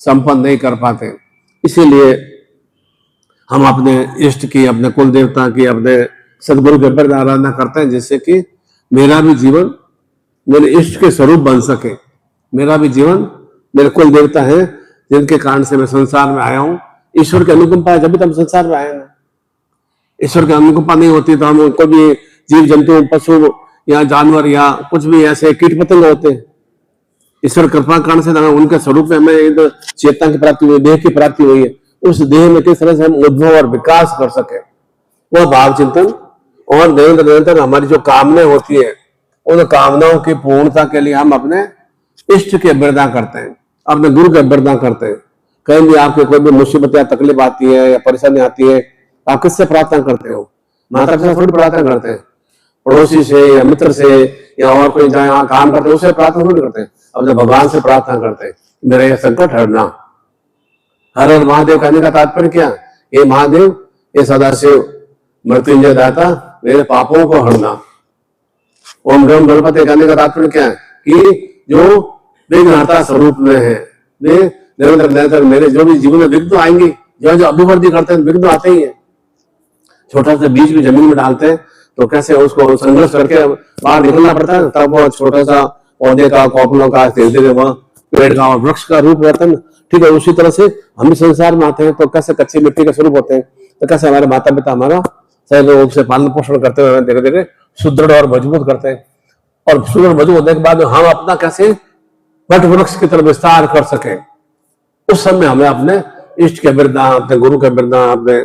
संपन्न नहीं कर पाते। इसीलिए हम अपने इष्ट की, अपने कुल देवता की, अपने सदगुरु के ऊपर आराधना करते हैं, जिससे कि मेरा भी जीवन मेरे इष्ट के स्वरूप बन सके। मेरा भी जीवन मेरे कुल देवता है जिनके कारण से मैं संसार में आया हूं। ईश्वर की अनुकंपा है जब भी तो हम संसार में आए हैं। ईश्वर की अनुकंपा नहीं होती तो हम कोई भी जीव जंतु, पशु या जानवर या कुछ भी ऐसे कीट पतंग होते हैं। ईश्वर कृपा कारण से उनके स्वरूप में हमें चेतना की प्राप्ति हुई, देह की प्राप्ति हुई है। उस देह में किस तरह से हम उद्भव और विकास कर सके, वह भाव चिंतन और निरंतर हमारी जो कामनाएं होती है, उन कामनाओं की पूर्णता के लिए हम अपने इष्ट की अभ्यर्थना करते हैं, अपने गुरु की अभ्यर्थना करते हैं। कहीं भी आपको कोई भी मुसीबत या तकलीफ आती है या परेशानी आती है, आप किससे प्रार्थना करते हो? माता पिता थोड़ी प्रार्थना करते हैं, पड़ोसी से या मित्र से या और कोई जहाँ काम करते हैं उससे प्रार्थना थोड़ी करते हैं, अपने भगवान से प्रार्थना करते हैं, मेरा यह संकट हरना। हर हर महादेव कहने का तात्पर्य क्या? ये महादेव, ये सदाशिव मृत्युंजय दाता, मेरे पापों को हरना। ओम गम गणपति कहने का तात्पर्य क्या है? कि जो विघ्नहर्ता स्वरूप में है, वे निरंतर मेरे जो भी जीवन में विघ्न आएंगे, जो अभिवृद्धि करते हैं विघ्न आते ही है। छोटा सा बीज भी जमीन में डालते हैं तो कैसे उसको संघर्ष करके बाहर निकलना पड़ता है, तब वो छोटा सा पौधे का, कौपलों का, धीरे धीरे वह पेड़ का और वृक्ष का रूप रहता है। ठीक है, उसी तरह से हम भी संसार में आते हैं तो कैसे कच्ची मिट्टी के स्वरूप होते हैं, तो कैसे हमारे माता पिता हमारा सही रूप से पालन पोषण करते हुए धीरे धीरे सुदृढ़ और मजबूत करते हैं। और सुदृढ़ मजबूत होने के बाद हम अपना कैसे वट वृक्ष की तरफ विस्तार कर सके, उस समय हमें अपने इष्ट के वृद्धा, अपने गुरु के वृद्धा, अपने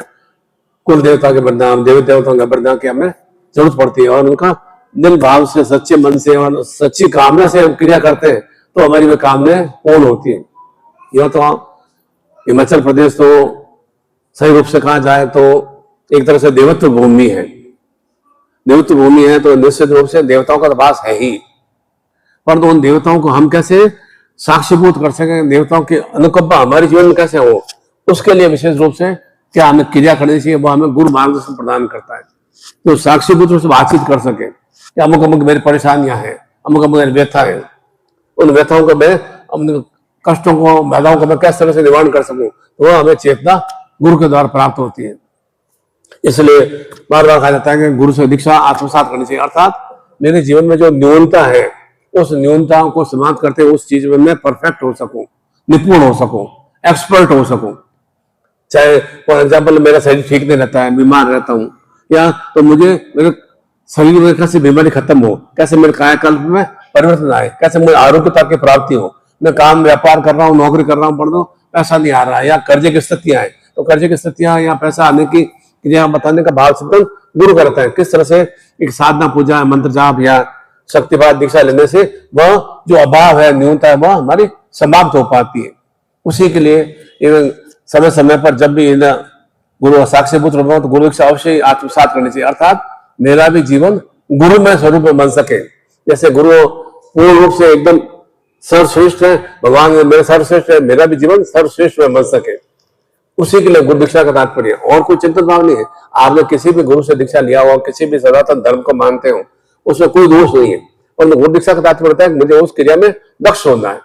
कुल देवता के वृद्धा, देवी देवताओं के वृद्धा की हमें जरूरत पड़ती है। और उनका दिल भाव से, सच्चे मन से और सच्ची कामना से हम क्रिया करते हैं तो हमारी वे कामनाएं पूर्ण होती है। यह तो हिमाचल प्रदेश तो सही रूप से कहा जाए तो एक तरह से देवत्व भूमि है। देवत्व भूमि है तो निश्चित रूप से देवताओं का वास है ही, पर तो उन देवताओं को हम कैसे साक्षीभूत कर सकें, देवताओं की अनुकंपा हमारे जीवन में कैसे हो, उसके लिए विशेष रूप से क्या हमें क्रिया करनी चाहिए, वो हमें गुरु मार्गदर्शन प्रदान करता है। तो साक्षीभूत रूप से बातचीत कर सके कि अमुक अमुक मेरी परेशानियां हैं, अमुक अमुक मेरी व्यथा है, उन व्यथाओं को मैं, अपने कष्टों को, बाधाओं को मैं किस तरह से निवारण कर सकूं, तो वह हमें चेतना गुरु के द्वारा प्राप्त होती है। इसलिए बार बार कहा जाता है कि गुरु से दीक्षा आत्मसात करनी चाहिए, अर्थात मेरे जीवन में जो न्यूनता है उस न्यूनता को समाप्त करते हुए उस चीज में मैं परफेक्ट हो सकूं, निपुण हो सकूं, एक्सपर्ट हो सकूं। चाहे फॉर एग्जाम्पल मेरा शरीर ठीक नहीं रहता है, बीमार रहता हूं, या तो मुझे मेरे शरीर में कैसे बीमारी खत्म हो, कैसे मेरे कायाकल्प में परिवर्तन आए, कैसे मुझे आरोग्यता की प्राप्ति हो। मैं काम व्यापार कर रहा हूँ, नौकरी कर रहा हूँ, पर पैसा नहीं आ रहा है, या कर्जे की स्थितियां आए तो कर्जे की स्थितियां या पैसा आने की क्रिया बताने का भाव चिंतन गुरु करता है। किस तरह से एक साधना, पूजा, मंत्र जाप या शक्तिपात दीक्षा लेने से वह जो अभाव है, न्यूनता है, वह हमारी समाप्त हो पाती है। उसी के लिए समय समय पर जब भी गुरु साक्षीभूत रूप में तो गुरु दीक्षा अवश्य आत्मसात करनी चाहिए, अर्थात मेरा भी जीवन गुरु में स्वरूप में बन सके। जैसे गुरु पूर्ण रूप से एकदम सर्वश्रेष्ठ है, भगवान मेरे सर्वश्रेष्ठ है, मेरा भी जीवन सर्वश्रेष्ठ में बन सके, उसी के लिए गुरु दीक्षा का तात्पर्य। और कोई चिंतन भाव नहीं है। आपने किसी भी गुरु से दीक्षा लिया हो, किसी भी सनातन धर्म को मानते हो, उसमें कोई दोष नहीं है। और गुरु दीक्षा का तात्पर्य होता है मुझे उस क्रिया में दक्ष होना है,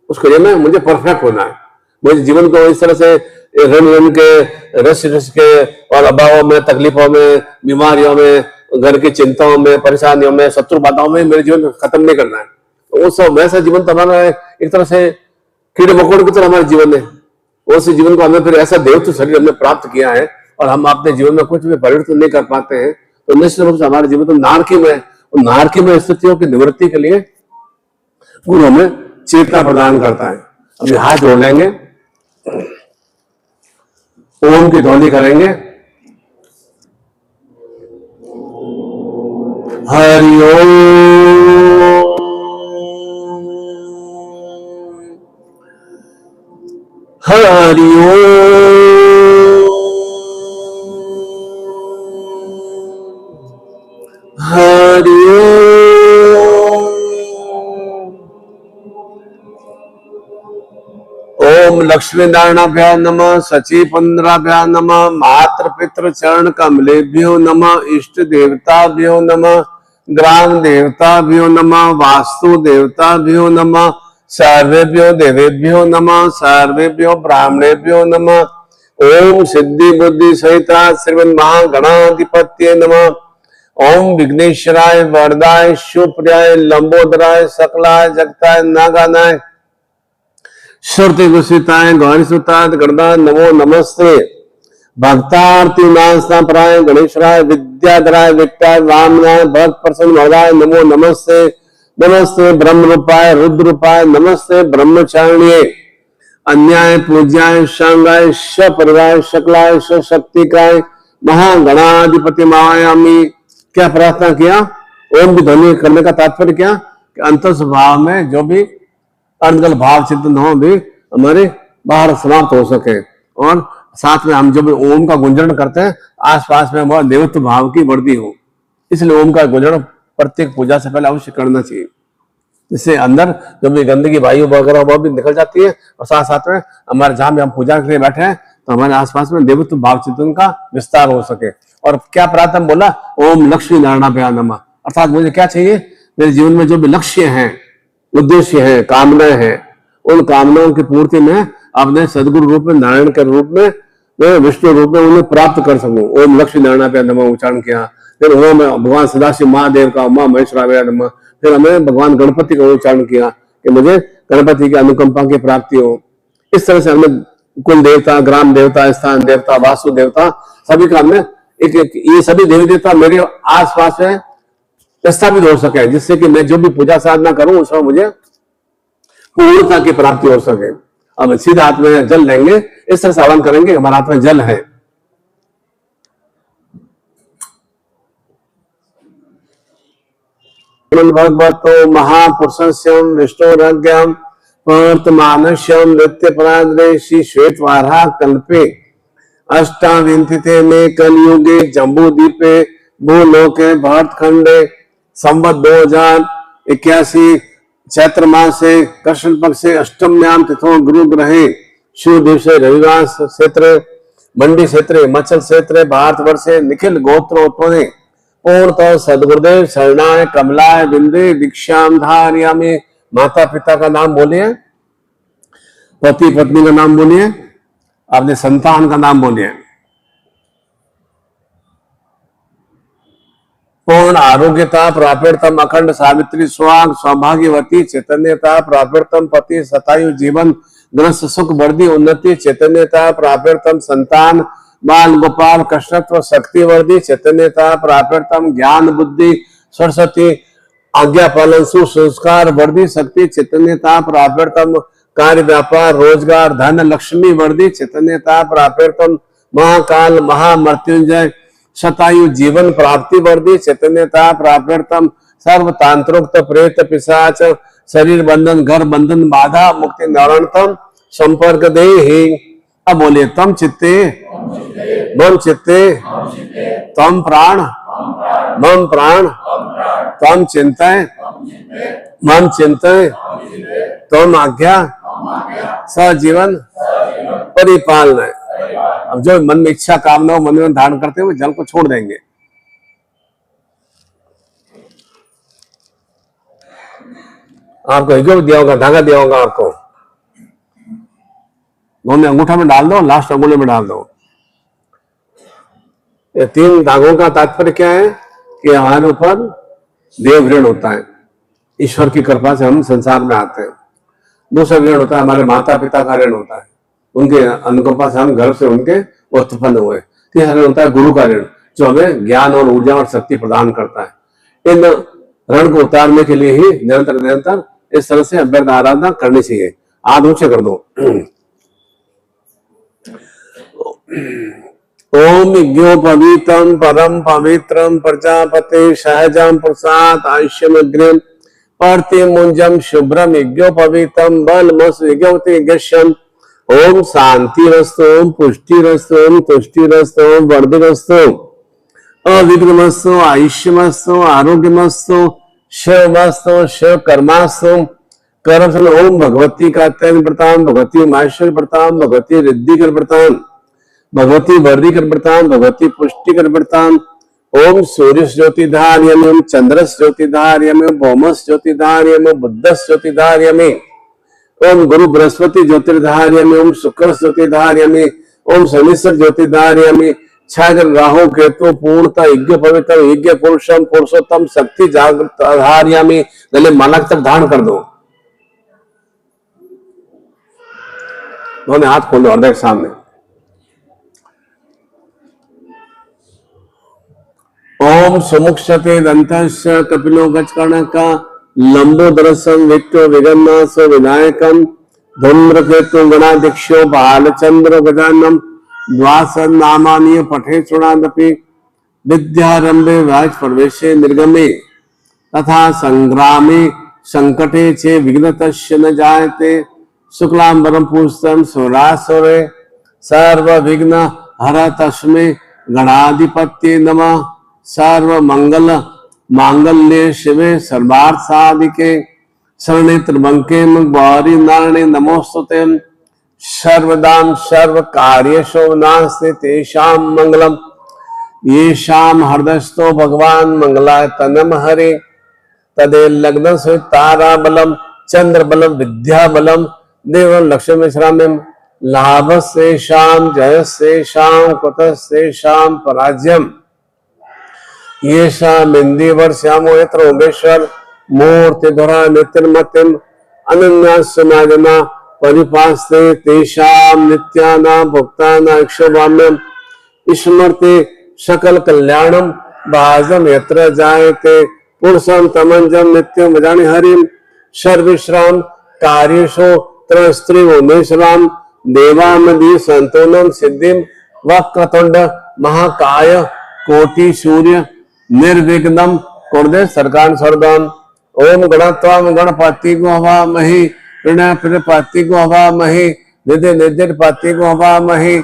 उस क्रिया में मुझे परफेक्ट होना है। मुझे जीवन को इस तरह से ऋण के, रस के और अभावों में, तकलीफों में, बीमारियों में, घर की चिंताओं में, परेशानियों में, शत्रु बाधाओं में मेरे जीवन खत्म नहीं करना है। तो उस वैसा जीवन तो हमारा एक तरह से कीड़े मकोड़े की तरह हमारे जीवन है। उस जीवन को हमें फिर ऐसा देवत्व शरीर हमने प्राप्त किया है और हम अपने जीवन में कुछ भी परिवर्तन नहीं कर पाते हैं, तो निश्चित रूप से हमारे जीवन तो नारकी में स्थितियों की निवृत्ति के लिए गुरु हमें चेतना प्रदान करता है। अभी हाथ जोड़ लेंगे, ओम की ध्वनि करेंगे। हरि ओम, हरि ओम, हरि ओम लक्ष्मी नारायणाभ्यां नमः, सची पंद्राभ्यां नमः, मातृ पितृ चरण कमलेभ्यो नमः, इष्ट देवताभ्यो नमः, ग्राम देवताभ्यो नमः, वास्तु देवताभ्यो नमः, सर्वेभ्यो देवेभ्यो नमः, सर्वेभ्यो ब्राह्मणेभ्यो नमः। ओम सिद्धि बुद्धि सहिता श्रीमन महागणाधिपत्ये नमः। ओम विघ्नेश्वराय वरदाय शिवप्रियाय लंबोदराय सकलाय जगताय नागानाय श्रुति गुसिताय गौरी सुताय गणदाय नमो नमस्ते। भक्तार्थी नास्ता पराय गणेशराय विद्याधराय विट्टाय वामनाय भक्त प्रसन्न वरदाय नमो नमस्ते। नमस्ते ब्रह्म रूपाय रुद्र रूपाय नमस्ते ब्रह्मचारिणे अन्याय पूज्याय शांगाय सपरिवाय शकलाय सशक्तिकाय महागणाधिपति मायामी। क्या प्रार्थना किया? ओम भी ध्वनि करने का तात्पर्य क्या कि अंतर स्वभाव में जो भी अनगल भाव चिंतन हो भी हमारे बाहर समाप्त हो सके, और साथ में हम जब ओम का गुंजन करते हैं आसपास में हमारा देवत्व भाव की वृद्धि हो, इसलिए ओम का गुंजन प्रत्येक पूजा से पहले अवश्य करना चाहिए। इससे अंदर जो भी गंदगी वायु वगैरह वो भी निकल जाती है, और साथ साथ में हमारे जहां भी हम पूजा के लिए बैठे हैं तो हमारे आसपास में देवत्व भाव चिंतन का विस्तार हो सके। और क्या प्रार्थना बोला? ओम लक्ष्मी नारायणाभ्याम नमः। अर्थात मुझे क्या चाहिए? मेरे जीवन में जो भी लक्ष्य हैं, उद्देश्य है, कामनाएं हैं, उन कामनाओं की पूर्ति में अपने सदगुरु रूप में, नारायण के रूप में, मैं विष्णु रूप में उन्हें प्राप्त कर सकूं। ओम लक्ष्मी नारायणाभ्याम नमः उच्चारण किया। फिर ओम भगवान सदाशिव महादेव का उमा महेश्वराभ्याम नमः। फिर हमें भगवान गणपति का उच्चारण किया कि मुझे गणपति की अनुकंपा की प्राप्ति हो। इस तरह से हमने कुल देवता, ग्राम देवता, स्थान देवता, वासु देवता, सभी का हमने एक ये सभी देवी देवता मेरे आसपास में स्थापित हो सके, जिससे कि मैं जो भी पूजा साधना करूं उसमें मुझे पूर्णता की प्राप्ति हो सके। अब सीधा हाथ में जल लेंगे, इस तरह से आह्वान करेंगे, हमारे हाथ में जल है। भगवतो महापुरुषस्यम विष्णुरज्ञम वर्तमानस्यम नृत्य पराग्रे श्री श्वेत वाराह कल्पे अष्टाविंतिते में कलयुगे जम्बू द्वीपे भूलोके भरतखंडे संवत 2081 चैत्र मासे कृष्ण पक्ष से अष्टम्याम तिथो गुरु ग्रहे शिव दिवसे रविवार क्षेत्र मंडी क्षेत्र हिमाचल क्षेत्र भारतवर्षे निखिल गोत्रोत्पन्ने पूर्णतः सदगुरुदेव शरणाय कमलाय बिंदे दीक्षाम धारयामि। माता पिता का नाम बोलिए, पति पत्नी का नाम बोलिए, अपने संतान का नाम बोलिए। पूर्ण आरोग्यता प्राप्यर्थम अखंड सावित्री स्वाग सौभाग्यवती चैतन्यता प्राप्यर्थम पति शतायु जीवन ग्रस्त सुख वर्धी उन्नति चैतन्यता प्राप्यर्थम संतान बाल गोपाल कृष्णत्व शक्ति वर्धी चैतन्यता प्राप्यर्थम ज्ञान बुद्धि सरस्वती आज्ञा पालन सुसंस्कार वर्धी शक्ति चैतन्यता प्राप्यर्थम कार्य व्यापार रोजगार धन लक्ष्मी वर्धी चैतन्यता प्राप्यर्थम महाकाल महामृत्युंजय शतायु जीवन प्राप्ति वर्धी चैतन्यता प्राप्यर्थम सर्व तांत्रोक्त प्रेत पिशाच शरीर बंधन घर बंधन बाधा मुक्ति निवारणतम संपर्क देहि। अब बोलिए तम चित्ते मम चित्ते तम प्राण मम प्राण तम चिंतय मम चिंतय तम आज्ञा सजीवन परिपालन। अब जो मन में इच्छा कामना हो मन में धारण करते हुए जल को छोड़ देंगे। आपको एक दिया होगा, धागा दिया होगा आपको, दोनों अंगूठा में डाल दो, लास्ट अंगुली में डाल दो। ये 3 धागों का तात्पर्य क्या है कि हमारे ऊपर देव ऋण होता है, ईश्वर की कृपा से हम संसार में आते हैं। दूसरा ऋण होता है हमारे माता पिता का ऋण होता है, उनके अनुकंपा से हम घर से उनके उत्पन्न हुए। तीसरा ऋण होता है गुरु का ऋण, जो हमें ज्ञान और ऊर्जा और शक्ति प्रदान करता है। इन ऋण को उतारने के लिए ही निरंतर इस तरह से अभ्यर्थ आराधना करनी चाहिए। हाथ ऊंचे कर दो। ओम यज्ञोपवीतम परम पवित्रम प्रजापते सहजम प्रसाद आयुष्यमग्रम पर्तिमुंजम शुभ्रम यज्ञोपवीतम बलमस यज्ञवते यज्ञम। ओम शांतिरस्तु ओम पुष्टिरस्तु ओम तुष्टिरस्तु ओम वर्धिरस्तु अविघ्नमस्तु आयुष्यमस्तु आरोग्यमस्तु शिवमस्तु शिव कर्मास्तु कर्म। ओम भगवती कात्यायन प्रताम भगवती माहेश्वरी प्रताम भगवती रिद्धिकर प्रताम भगवती वर्धिकर प्रताम भगवती पुष्टिकर प्रताम। ओम सूर्य ज्योतिधार्यम चंद्रस ज्योतिधार्यम भौमस ज्योतिधार्यम बुद्धस ज्योतिधार्यम ओम गुरु बृहस्पति ज्योतिर्धारयामि, ओम शुक्र ज्योतिर्धारयामि, ओम शनिश्चर ज्योतिर्धारयामि। छागर राहु केतु पूर्णता यज्ञ पवित्र यज्ञ पुरुषम पुरुषोत्तम शक्ति जागृत धारयामि। गले मालक तक धारण कर दो। दोनों हाथ खोलो हृदय के सामने। ओम सुमुक्षते दंतस्य कपिलो गजकर्णका लंबोदरसं वित्तो विगन्नासो विनायकम धूम्रकेतु गणाध्यक्षो बालचंद्र गजानम द्वासन नामानीय पठे चुणादपि विद्यारंभे वाच प्रवेशे निर्गमे तथा संग्रामे संकटे चे विघ्नतस्य न जायते शुक्लांबरम पुष्टम सुरासुरे सर्व विघ्न हर तस्मै गणाधिपत्ये नमः। सर्व मंगल मांगल्ये शिवे सर्वार्थ साधिके शरणे त्र्यंबके गौरी नारायणे नमोस्तुते। सर्वदां सर्व कार्येषु नास्ति तेषां मंगलम येषां हृदयस्थो भगवान मंगलाय तनम हरे तदे लग्न से तारा बलम चंद्र बलम विद्या बलम देव लक्ष्मी श्राम्यम लाभ से शाम जय से शाम कुत से शाम पराज्यम ये शाम इंदिवर श्यामो यत्र ओमेश्वर मूर्ति धरा नित्यमतिम अनन्यासनाजना परिपास्ते तेषाम नित्याना भुक्ताना इक्षवाम्यम स्मृति सकल कल्याणम भाजम यत्र जायते पुरुषम तमंजम नित्यम वजानि हरिम सर्विश्राम कार्येषु त्रस्त्री उमेश्वराम देवामदि संतोनम सिद्धिम वक्रतुंड महाकाय कोटि सूर्य निर्विघ्नम कुर्दे सरकार स्वर्गम। ओम गणत्वाम गणपति को हवामहि प्रणय प्रपति को हवामहि निधि निधिपति को हवामहि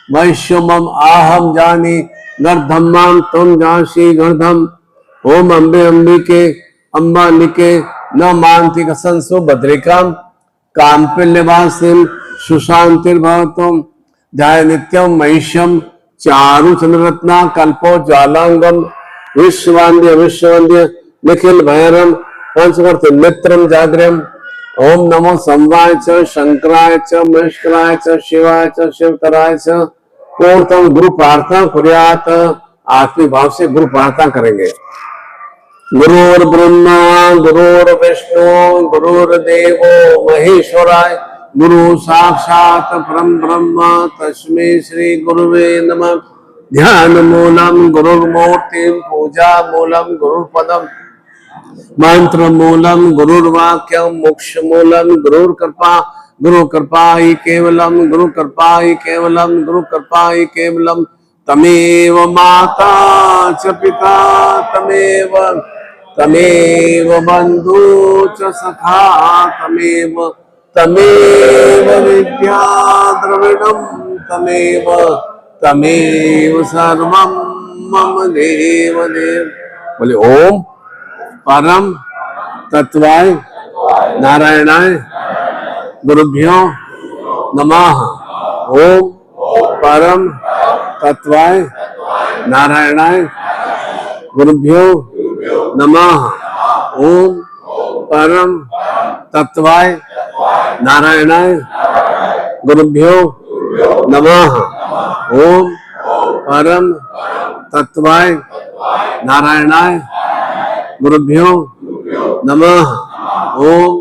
वैश्वमम आहम जानी गर्धम्माम तुम जासी गर्धम। ओम अम्बे अंबिके अम्बालिके न मानति कसंसु भद्रिकाम कांपिल्यवासिम सुशांतिर्भवतुम ध्याय नित्यम महिष्यम चारु चंद्ररत्ना कल्पो ज्वालांगम विश्ववंद्य विश्ववंद्य निखिल भैरम पंचवर्त नेत्रम जाग्रम। ओम नमो संवाय च शंकराय च महेश्वराय च शिवाय च शिवतराय च। पूर्णतम गुरु प्रार्थना कुर्यात। आत्मी भाव से गुरु प्रार्थना करेंगे। गुरुर् ब्रह्मा गुरुर्विष्णु गुरुर्देवो महेश्वराय गुरु साक्षात परम ब्रह्म तस्मै श्री गुरुवे नमः। ध्यान मूलम गुरुर्मूर्ति पूजा मूलम गुरुपदम मंत्र मूलम गुरुर्वाक्यम मोक्ष मूलम गुरुर्कृपा गुरु कृपा ही केवलम गुरु कृपा ही केवलम गुरु कृपा ही केवलम। तमेव माता च पिता तमेव तमेव बंधु च सखा तमेव तमेव विद्या द्रविणम तमेव तमेव सर्वं मम देव देव। बोले ओम परम तत्वाय नारायणाय गुरुभ्यो नमः। ओम परम तत्वाय नारायणाय गुरुभ्यो नमः। ओम परम तत्वाय नारायणाय गुरुभ्यो नमः। ओम परम तत्वाय नारायणाय गुरुभ्यो नमः। ओम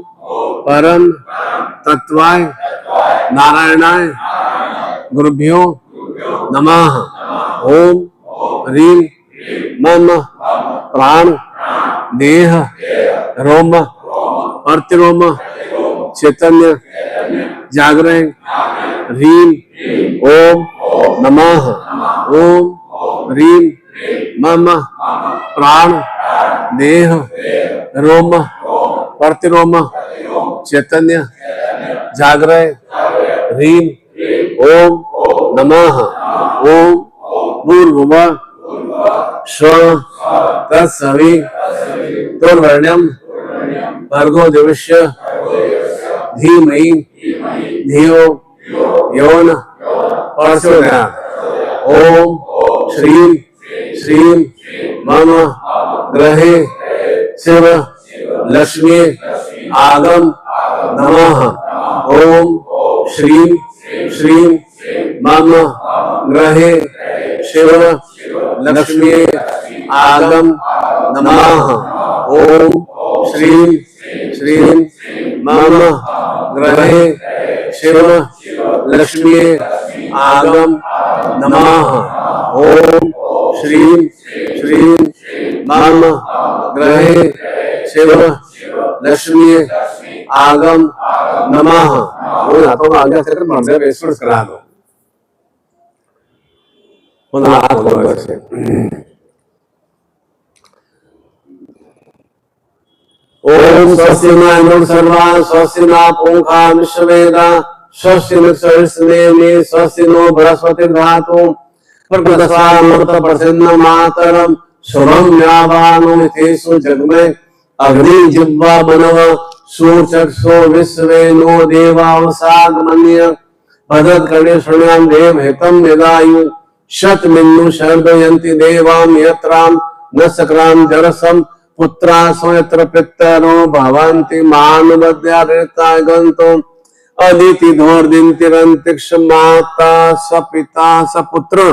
परम तत्वाय नारायणाय गुरुभ्यो नमः। ओम ह्रीं मम प्राण देह रोम अर्तिरोम चैतन्य जागरण ह्रीं ओम नमः। ओम ह्रीं मम प्राण देह रोम प्रतिरोम चैतन्य जागरण ह्रीं ओम नमः। ओम भूर्भुवः स्वः तत्सवितुर्वरेण्यं भर्गो देवस्य धीमहि धियो यो नः प्रचोदयात्। ओम श्रीं श्रीं मम ग्रहे शिव लक्ष्मी आगम नमः। ओम श्रीम श्रीम मम ग्रहे शिव लक्ष्मी आगम नमः। ओम श्रीम श्रीम मम ग्रहे शिव लक्ष्मी आगम नमः। ओम श्रीम श्रीम मम ग्रहे शिव लक्ष्मी आगम नमः। हाथों का आज्ञा चक्र मंत्र स्पर्श करा दो। ओम स्वस्ति न सर्वान् स्वस्ति न पुंखा विश्ववेदा स्वस्ति न सहस्रनेमि स्वस्ति नो बृहस्पति धातु प्रदस्वामृत प्रसन्न मातरम शुभम व्यावानो मिथेषु जगमे अग्नि जिह्वा मनव सूचक्षो विश्वे नो देवावसागमन्य भदत कर्णे शृण्वाम देव हितम यदायु शतमिन्नु शर्दयन्ति देवाम यत्राम न सक्राम जरसम पुत्रा स्वयत्र पितरो भवन्ति मानवद्या गंतो अदिति धोर्दिन्तिरंतिक्ष माता सपिता सपुत्र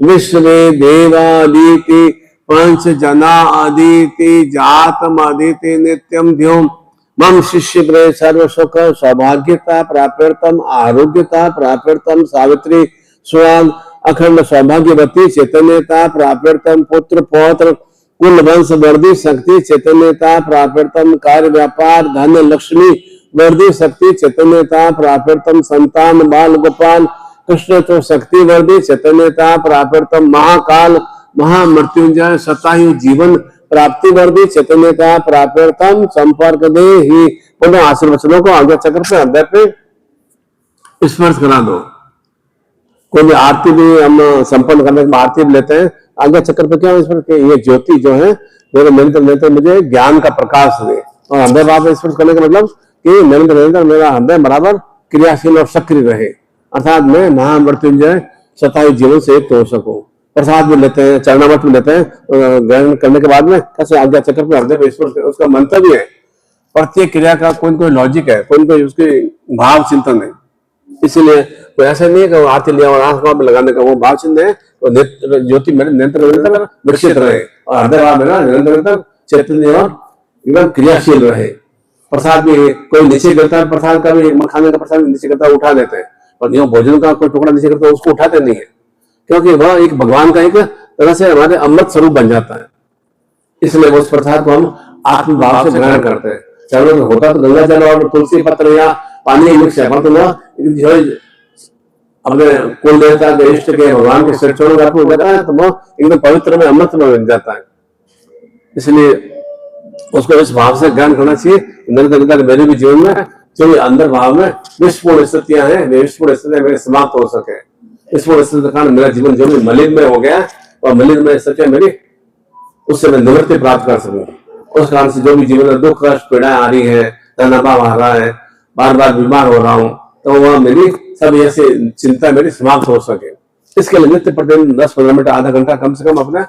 विश्वे देवादिति पंच जना अदिति जातम अदिति नित्यम ध्योम मम शिष्य ग्रह सर्व सुख सौभाग्यता प्राप्यर्थम आरोग्यता प्राप्यर्थम सावित्री स्वाग अखंड सौभाग्यवती चैतन्यता प्राप्यर्थम पुत्र पौत्र कुल वंश वर्दी शक्ति चैतन्यता प्राप्यर्थम कार्य व्यापार धन लक्ष्मी वर्दी शक्ति चैतन्यता प्राप्यर्थम संतान बाल गोपाल कृष्ण तो शक्ति वर्दी चैतन्यता प्राप्यर्थम महाकाल महामृत्युंजय शतायु जीवन प्राप्ति वर्दी चैतन्यता प्राप्यर्थम संपर्क दे ही पुनः आशीर्वचनों को आज्ञा चक्र पे हृदय पे स्पर्श करा दो। कोई भी आरती भी हम संपन्न करने के बाद आरती भी लेते हैं, आज्ञा चक्र पे क्या स्पर्श के ये ज्योति जो है मेरे निरंतर मुझे ज्ञान का प्रकाश दे। और हृदय भाव स्पर्श करने का मतलब कि निरंतर मेरा हृदय बराबर क्रियाशील और सक्रिय रहे, अर्थात मैं महामृत्युंजय शतायु जीवन से युक्त हो सकूं। प्रसाद भी लेते हैं, चरणामृत भी लेते हैं, ग्रहण करने के बाद में कैसे आज्ञा चक्र पे हृदय पे स्पर्श, उसका मंत्र भी है। प्रत्येक क्रिया का कोई कोई लॉजिक है, कोई कोई उसके भाव चिंतन है। इसीलिए कोई ऐसा नहीं है कि आरती लिया और आंख में लगाने का वो भाव चिन्ह है। तो ज्योति मेरे निरंतर विकसित रहे और हृदय भाव मेरा निरंतर चैतन्य और एकदम क्रियाशील रहे। प्रसाद भी कोई नीचे गिरता है, प्रसाद का भी खाने का प्रसाद नीचे गिरता है उठा देते हैं, और जो भोजन का कोई टुकड़ा नीचे गिरता है उसको उठाते नहीं है, क्योंकि वह एक भगवान का एक तरह से हमारे अमृत स्वरूप बन जाता है। इसलिए उस प्रसाद को हम आत्म भाव से ग्रहण करते हैं। चलो होता तो गंगा जल और तुलसी पत्र या पानी मिक्स है, परंतु जो अपने कुल देवता के इष्ट के भगवान के चरणों का हो जाता है तो वो एकदम पवित्र में अमृत में बन जाता है। इसलिए उसको इस भाव से ग्रहण करना चाहिए। मेरे भी जीवन में जो अंदर भाव में विश्वपूर्ण स्थितियां हैं, विश्वपूर्ण स्थितियां मेरे समाप्त हो सके। इस स्थिति के कारण मेरा जीवन जो भी मलिन में हो गया और मलिन में स्थितियां मेरी, उससे मैं निवृत्ति प्राप्त कर सकूं। उस कारण से जो भी जीवन में दुख कष्ट पीड़ाएं आ रही है, तनाव आ रहा है, बार बार बीमार हो रहा हूं, तो वह मेरी सब ऐसी चिंता मेरी समाप्त हो सके। इसके लिए नित्य प्रतिदिन 10-15 मिनट आधा घंटा कम से कम अपने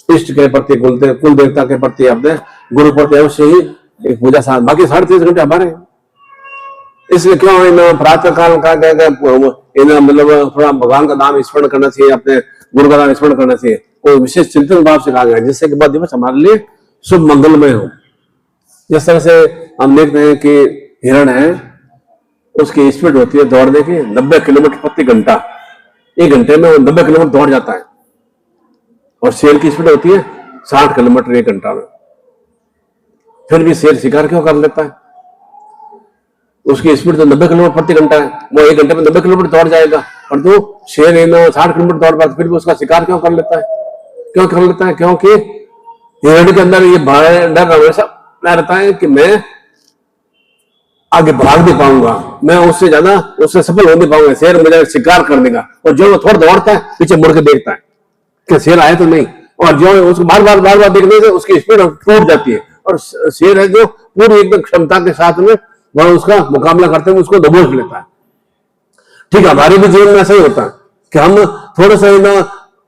इष्ट के प्रति, कुल देवता के प्रति, अपने गुरु प्रति अवश्य ही एक पूजा साथ। बाकी 3.5 घंटे हमारे, इसलिए क्यों इन प्रातः काल का मतलब थोड़ा भगवान का नाम स्मरण करना चाहिए, अपने गुरु का नाम स्मरण करना चाहिए, कोई विशेष चिंतन भाव से कहा गया, जिससे कि बाद दिवस हमारे लिए शुभ मंगलमय हो। जिस तरह से हम देखते हैं कि हिरण है, उसकी स्पीड होती है दौड़ने की 90 किलोमीटर प्रति घंटा, 1 घंटे में वो 90 किलोमीटर दौड़ जाता है। और शेर की स्पीड होती है 60 किलोमीटर 1 घंटा में। फिर भी शेर शिकार क्यों कर लेता है? उसकी स्पीड तो 90 किलोमीटर प्रति घंटा है, वो 1 घंटे में 90 किलोमीटर दौड़ जाएगा, और तो शेर 60 किलोमीटर दौड़ पाता, फिर भी उसका शिकार क्यों कर लेता है? क्यों कर लेता है? क्योंकि हिरण के अंदर ये डर हमेशा रहता है कि मैं आगे भाग नहीं पाऊंगा, मैं उससे ज्यादा उससे सफल हो नहीं पाऊंगा, शेर मुझे शिकार कर देगा। और जो थोड़ा दौड़ता है पीछे मुड़ के देखता है कि शेर आए तो नहीं, और जो उसको बार बार देखने से उसकी स्पीड टूट जाती है। और शेर है जो पूरी एकदम क्षमता के साथ में वह उसका मुकाबला करते हुए उसको दबोच लेता है। ठीक है, हमारे भी जीवन में ऐसा ही होता है कि हम थोड़ा सा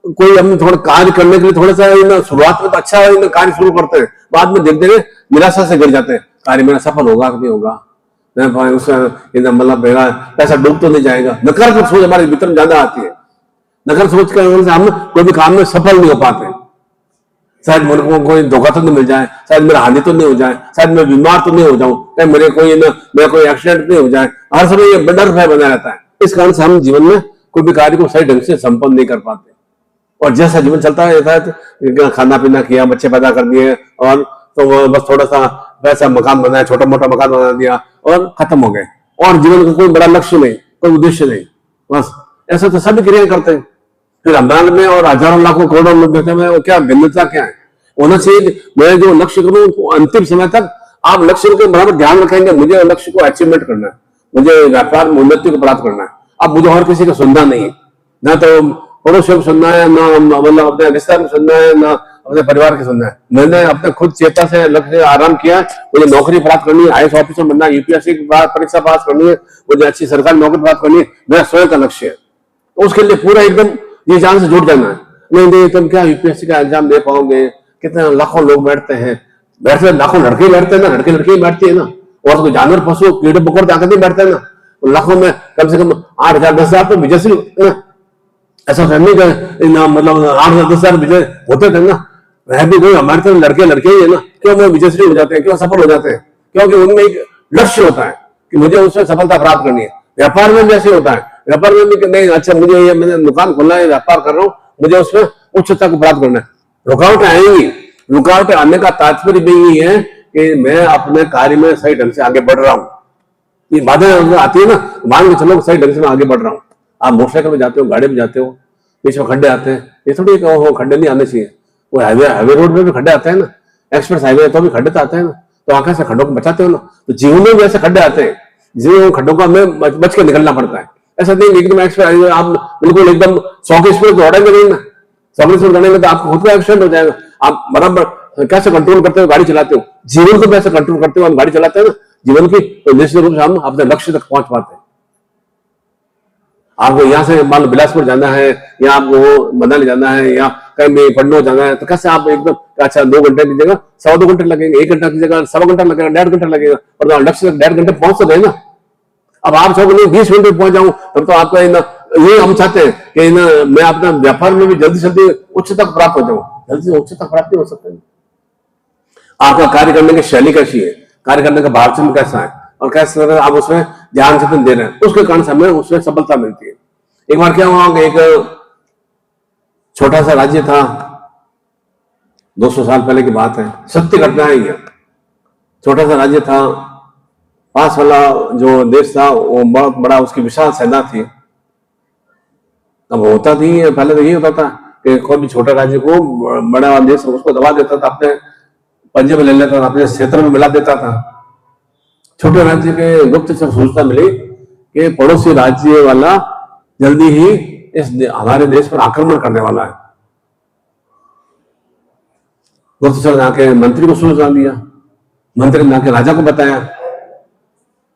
कोई हम थोड़ा कार्य करने के लिए थोड़ा सा शुरुआत में तो अच्छा कार्य शुरू करते हैं, बाद में देखते हैं निराशा से गिर जाते हैं, कार्य मेरा सफल होगा कि नहीं होगा, मतलब मेरा पैसा डूब तो नहीं जाएगा। नकारात्मक सोच हमारे भीतर में ज्यादा आती है। नकारात्मक सोच के वजह से हम कोई भी काम में सफल नहीं हो पाते। शायद मेरे को कोई धोखा तो नहीं मिल जाए, शायद मेरा हानि तो नहीं हो जाए, शायद मैं बीमार तो नहीं हो जाऊं, शायद मेरे कोई एक्सीडेंट नहीं हो जाए। हर समय ये डर भय बना रहता है। इस कारण से हम जीवन में कोई भी कार्य को सही ढंग से संपन्न नहीं कर पाते। और जैसा जीवन चलता रहता है तो खाना पीना किया, बच्चे पैदा कर दिए, और तो वो बस थोड़ा सा वैसा मकान बनाया, छोटा मोटा मकान बना दिया और खत्म हो गए। और जीवन का कोई बड़ा लक्ष्य नहीं, कोई उद्देश्य नहीं, बस ऐसा तो सभी क्रिया करते हैं। फिर अंतराल में और हजारों लाखों करोड़ों लोग कहते हैं क्या भिन्नता क्या है? होना चाहिए मैं जो लक्ष्य करूं अंतिम समय तक आप लक्ष्य के बराबर ध्यान रखेंगे। मुझे लक्ष्य को अचीवमेंट करना है, मुझे व्यापार में उन्नति को प्राप्त करना है। अब मुझे और किसी का सुनना नहीं है, ना तो पड़ोसियों को सुनना है, ना मतलब अपने रिश्तेदार को सुनना है, ना अपने परिवार को सुनना है। मैंने अपने खुद चेता से लक्ष्य आराम किया। मुझे नौकरी प्राप्त करनी है, IAS ऑफिसर बनना है, UPSC की परीक्षा पास करनी है, मुझे अच्छी सरकारी नौकरी प्राप्त करनी है, मेरा स्वयं का लक्ष्य है। तो उसके लिए पूरा एकदम ये जान से जुट जाना है। नहीं तुम क्या UPSC का एग्जाम दे पाओगे? कितने लाखों लोग बैठते हैं, लाखों लड़के बैठते हैं ना, लड़की बैठती है ना, और कोई जानवर पशु कीड़े पकड़ आकर नहीं बैठते हैं ना। लाखों में कम से कम 8,000 10,000 तो विजयश्री ऐसा फैमिली का मतलब 8,000 10,000 विजय होते थे ना। वह भी कोई हमारे तो लड़के ही है ना, क्यों वो विजयश्री हो जाते हैं, क्यों सफल हो जाते हैं? क्योंकि उनमें एक लक्ष्य होता है कि मुझे उसमें सफलता प्राप्त करनी है। व्यापार में भी ऐसे होता है, व्यापार में भी नहीं अच्छा मुझे ये मैंने दुकान खोलना है, व्यापार कर रहा हूँ, मुझे उसमें उच्चता को प्राप्त करना है। रुकावटें आएंगी, रुकावटें आने का तात्पर्य भी यही है कि मैं अपने कार्य में सही ढंग से आगे बढ़ रहा हूँ। ये बातें आती है ना, मान के चलो सही ढंग से मैं आगे बढ़ रहा हूँ। आप मोटरसाइकिल में जाते हो, गाड़ी में जाते हो, बीच में खड्डे आते हैं, ये थोड़ी खड्डे नहीं आने चाहिए। वो हाईवे रोड में भी खड्डे आते हैं ना, एक्सप्रेस हाईवे तो भी खड्डे तो आते हैं ना, तो आंखें से खड्डों को बचाते हो ना। तो जीवन में भी ऐसे खड्डे आते हैं, जीवन खड्डों का हमें बच के निकलना पड़ता है। ऐसा नहीं एकदम एक्सप्रेस हाईवे आप बिल्कुल एकदम 100 की स्पीड दौड़ेंगे नहीं ना, 100 की स्पीड दौड़ेंगे तो आपको खुद का एक्सीडेंट हो जाएगा। आप बराबर कैसे कंट्रोल करते हो गाड़ी चलाते हो, जीवन को कैसे कंट्रोल करते हो हम गाड़ी चलाते हैं ना, जीवन की तो निश्चित रूप से हम अपने लक्ष्य तक पहुंच पाते हैं। आपको यहाँ से मान लो बिलासपुर जाना है, या आपको मनाली जाना है, या कहीं भी पढ़ने जाना है, तो कैसे आप एकदम अच्छा 2 घंटे की जगह 2.25 घंटे लगेंगे, 1 घंटा की जगह 1.25 घंटा लगेगा, 1.5 घंटा लगेगा, और लक्ष्य तक 1.5 घंटे पहुंच सकते हैं ना। अब आप सब 20 मिनट में पहुंच जाऊं तब तो आपका ये हम चाहते हैं कि मैं अपना व्यापार में भी जल्दी से जल्दी उच्च तक प्राप्त हो जाऊं। जल्दी से उच्च तक प्राप्त हो सकते हैं। आपका कार्य करने की शैली कैसी है, कार्य करने का भावचिन्ह कैसा है, और कैसे आप उसमें ध्यान से दे रहे हैं, उसके कारण से हमें उसमें सफलता मिलती है। एक बार क्या हुआ कि एक छोटा सा राज्य था, 200 साल पहले की बात है, सत्य घटना है ये। छोटा सा राज्य था, पास वाला जो देश था वो बहुत बड़ा, उसकी विशाल सेना थी। अब होता नहीं, पहले तो ये होता था कि कोई भी छोटा राज्य को बड़ा देश उसको दबा देता था, अपने पंजे में ले लेता था, अपने क्षेत्र में मिला देता था। छोटे राज्य के गुप्त से सूचना मिली कि पड़ोसी राज्य वाला जल्दी ही इस हमारे देश पर आक्रमण करने वाला है। गुप्तचर जाके मंत्री को सूचना दिया, मंत्री ने जाके राजा को बताया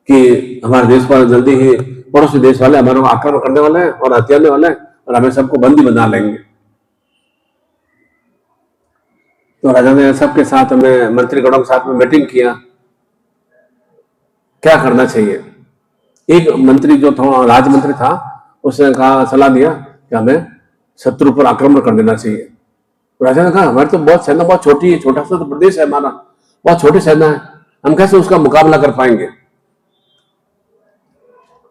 कि हमारे देश पर जल्दी ही पड़ोसी देश वाले हमारे को आक्रमण करने वाले हैं और हथियारने वाले हैं, और हमें सबको बंदी बना लेंगे। तो राजा ने सबके साथ में मंत्रीगणों के साथ में मीटिंग किया, क्या करना चाहिए। एक मंत्री जो था, राजमंत्री था, उसने कहा, सलाह दिया कि हमें शत्रु पर आक्रमण कर देना चाहिए। तो राजा ने कहा हमारी तो बहुत सेना बहुत छोटी है, छोटा सा तो प्रदेश है हमारा, बहुत छोटी सेना है, हम कैसे उसका मुकाबला कर पाएंगे।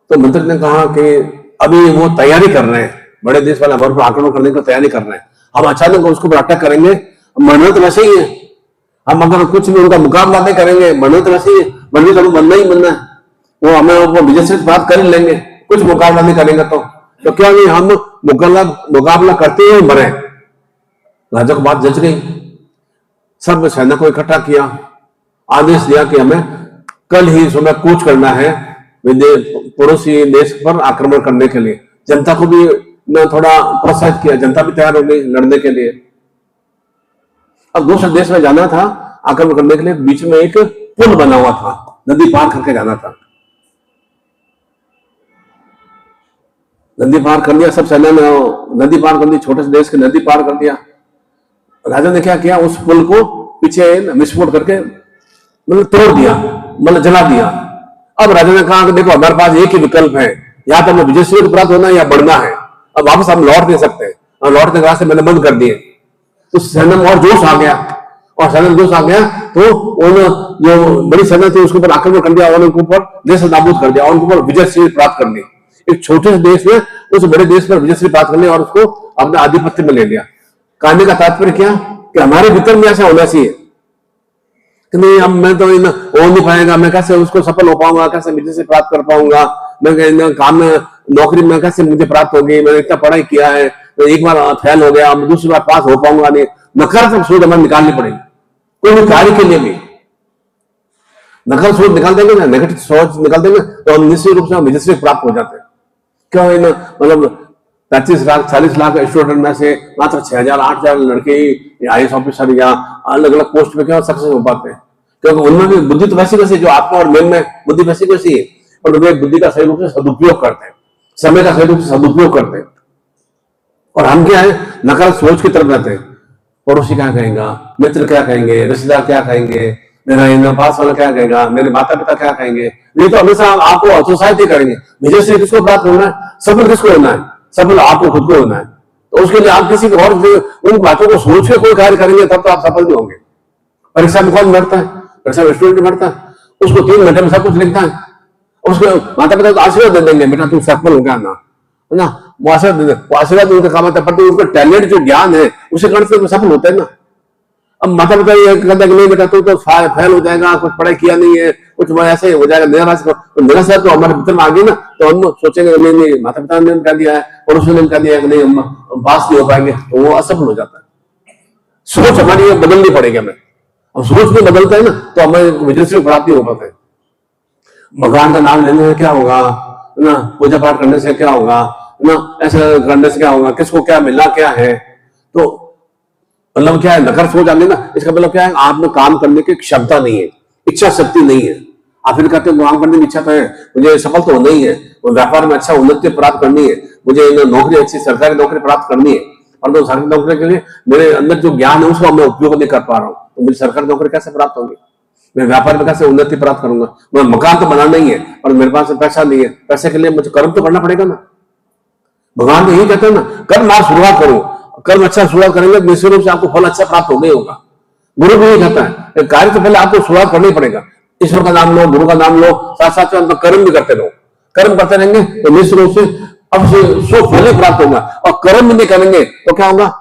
तो मंत्री ने कहा कि अभी वो तैयारी कर रहे हैं, बड़े देश वाले हमारे पर आक्रमण करने की तैयारी कर रहे हैं, हम अचानक उसको पर अटैक करेंगे, मरना तो वैसे ही है, हम अगर कुछ भी उनका मुकाबला नहीं करेंगे मरना तो वैसे ही है, मरने तो बनना ही बनना है, वो हमें विजय से बात कर लेंगे, कुछ मुकाबला नहीं करेंगे तो क्या नहीं हम मुकाबला करते हुए मरे। राजा को बात जच गई, सब सेना को इकट्ठा किया, आदेश दिया कि हमें कल ही सुबह कूच करना है पड़ोसी देश पर आक्रमण करने के लिए। जनता को भी थोड़ा प्रोत्साहित किया, जनता भी तैयार हो गई लड़ने के लिए। अब दूसरे देश में जाना था आक्रमण करने के लिए, बीच में एक पुल बना हुआ था, नदी पार करके जाना था। नदी पार कर दिया, सब सेना ने नदी पार कर दी, छोटे से देश के नदी पार कर दिया। राजा ने क्या किया, उस पुल को पीछे विस्फोट करके मतलब तोड़ दिया, मतलब जला दिया। अब राजा ने कहा कि देखो हमारे पास एक ही विकल्प है, या तो हमें विजयश्री को प्राप्त होना है या बढ़ना है, अब वापस हम लौट नहीं सकते, और लौटने के रास्ते मैंने बंद कर दिए। तो सैन्य में और जोश आ गया, और सैन्य में जोश आ गया तो उन्होंने जो बड़ी सेना थी उसके ऊपर आक्रमण कर दिया, उनके ऊपर देश नाबूद कर दिया, उनके ऊपर विजयश्री प्राप्त कर ली। एक छोटे से देश में उस बड़े देश पर विजयश्री प्राप्त कर लिया और उसको अपने आधिपत्य में ले लिया। कहने का तात्पर्य क्या कि हमारे भीतर में ऐसा होना चाहिए कि नहीं, अब मैं तो हो नहीं पाएगा, मैं कैसे उसको सफल हो पाऊंगा, कैसे विजयश्री प्राप्त कर पाऊंगा, मैं काम में नौकरी में कैसे मुझे प्राप्त होगी, मैंने इतना पढ़ाई किया है, तो एक बार फेल हो गया, अब दूसरी बार पास हो पाऊंगा नहीं। नकारात्मक सोच हमें निकालनी पड़ेगी कोई भी कार्य के लिए भी। नकारात्मक सोच निकाल देंगे ना, नेगेटिव सोच निकाल देंगे तो हम निश्चित रूप से हम विजयश्री प्राप्त हो जाते हैं। क्यों मतलब 35 लाख 40 लाख स्टूडेंट में से मात्र 6,000 8,000 लड़के IAS ऑफिसर या अलग अलग पोस्ट पे क्यों सक्सेस हो पाते हैं? क्योंकि उनमें भी बुद्धि तो वैसी वैसी जो आपका और मेन में बुद्धि वैसी वैसी है, पर वे बुद्धि का सही रूप से सदुपयोग करते हैं, समय का सही रूप से सदुपयोग करते हैं। और हम क्या है, नकारात्मक सोच की तरफ रहते हैं। पड़ोसी क्या कहेगा, मित्र क्या कहेंगे, रिश्तेदार क्या कहेंगे, मेरा पास वाला क्या कहेगा, मेरे माता पिता क्या कहेंगे, ये तो हमेशा आपको हतोत्साहित ही करेंगे। विजयश्री किसको प्राप्त होना है, सफल किसको होना है, सफल आपको खुद को होना है। तो उसके लिए आप किसी और उन बातों को सोच के कोई कार्य करेंगे तब तो आप सफल नहीं होंगे। परीक्षा में कौन बैठता है, परीक्षा में स्टूडेंट बैठता है, उसको 3 घंटे में सब कुछ लिखता है, उसको माता पिता तो आशीर्वाद दे देंगे, बेटा तू सफल हो गया ना, है ना, वो आशीर्वाद उनका काम आता है, पर उनका टैलेंट जो ज्ञान है उसे करने से सफल होते हैं ना। अब माता पिता ये कहता है कि नहीं बेटा तू तो फेल हो जाएगा, कुछ पढ़ाई किया नहीं है, कुछ ऐसे ही हो जाएगा, निराश। तो निराशा तो हमारे भीतर में आ गई ना, तो हम सोचेंगे नहीं नहीं माता पिता ने कह दिया है और उसने कह दिया कि नहीं हम पास नहीं हो पाएंगे, तो वो असफल हो जाता है। सोच हमारी बदलनी पड़ेगी हमें। अब सोच में बदलते हैं ना तो हमें विजयश्री प्राप्ति हो पाते हैं। भगवान का नाम लेने से क्या होगा ना, पूजा पाठ करने से क्या होगा ना, ऐसा करने से क्या होगा, किसको क्या मिलना क्या है, तो मतलब क्या है, नकार सोच आ गई ना, इसका मतलब क्या है, आप में काम करने की क्षमता नहीं है, इच्छा शक्ति नहीं है। आप फिर कहते हैं काम करने की इच्छा तो है, मुझे सफल तो होना ही है, व्यापार में अच्छा उन्नति प्राप्त करनी है, मुझे नौकरी अच्छी सरकारी नौकरी प्राप्त करनी है, और तो सरकारी नौकरी के लिए मेरे अंदर जो ज्ञान है उसको मैं उपयोग नहीं कर पा रहा हूँ, तो मुझे सरकारी नौकरी कैसे प्राप्त होगी, मैं व्यापार में कैसे उन्नति प्राप्त करूंगा, मैं मकान तो बनाना ही है और मेरे पास पैसा नहीं है, पैसे के लिए मुझे कर्म तो करना पड़ेगा ना। भगवान तो यही कहते हैं ना, कर्म आप शुरुआत करो, कर्म अच्छा शुरुआत करेंगे निश्चित रूप से आपको फल अच्छा प्राप्त होगा ही होगा। गुरु भी यही कहता है, कार्य तो पहले आपको शुरुआत करना ही पड़ेगा, ईश्वर का नाम लो, गुरु का नाम लो, साथ साथ में कर्म भी करते रहो। कर्म करते रहेंगे तो निश्चित रूप से अब सो फल ही प्राप्त होगा, और कर्म भी नहीं करेंगे तो क्या होगा,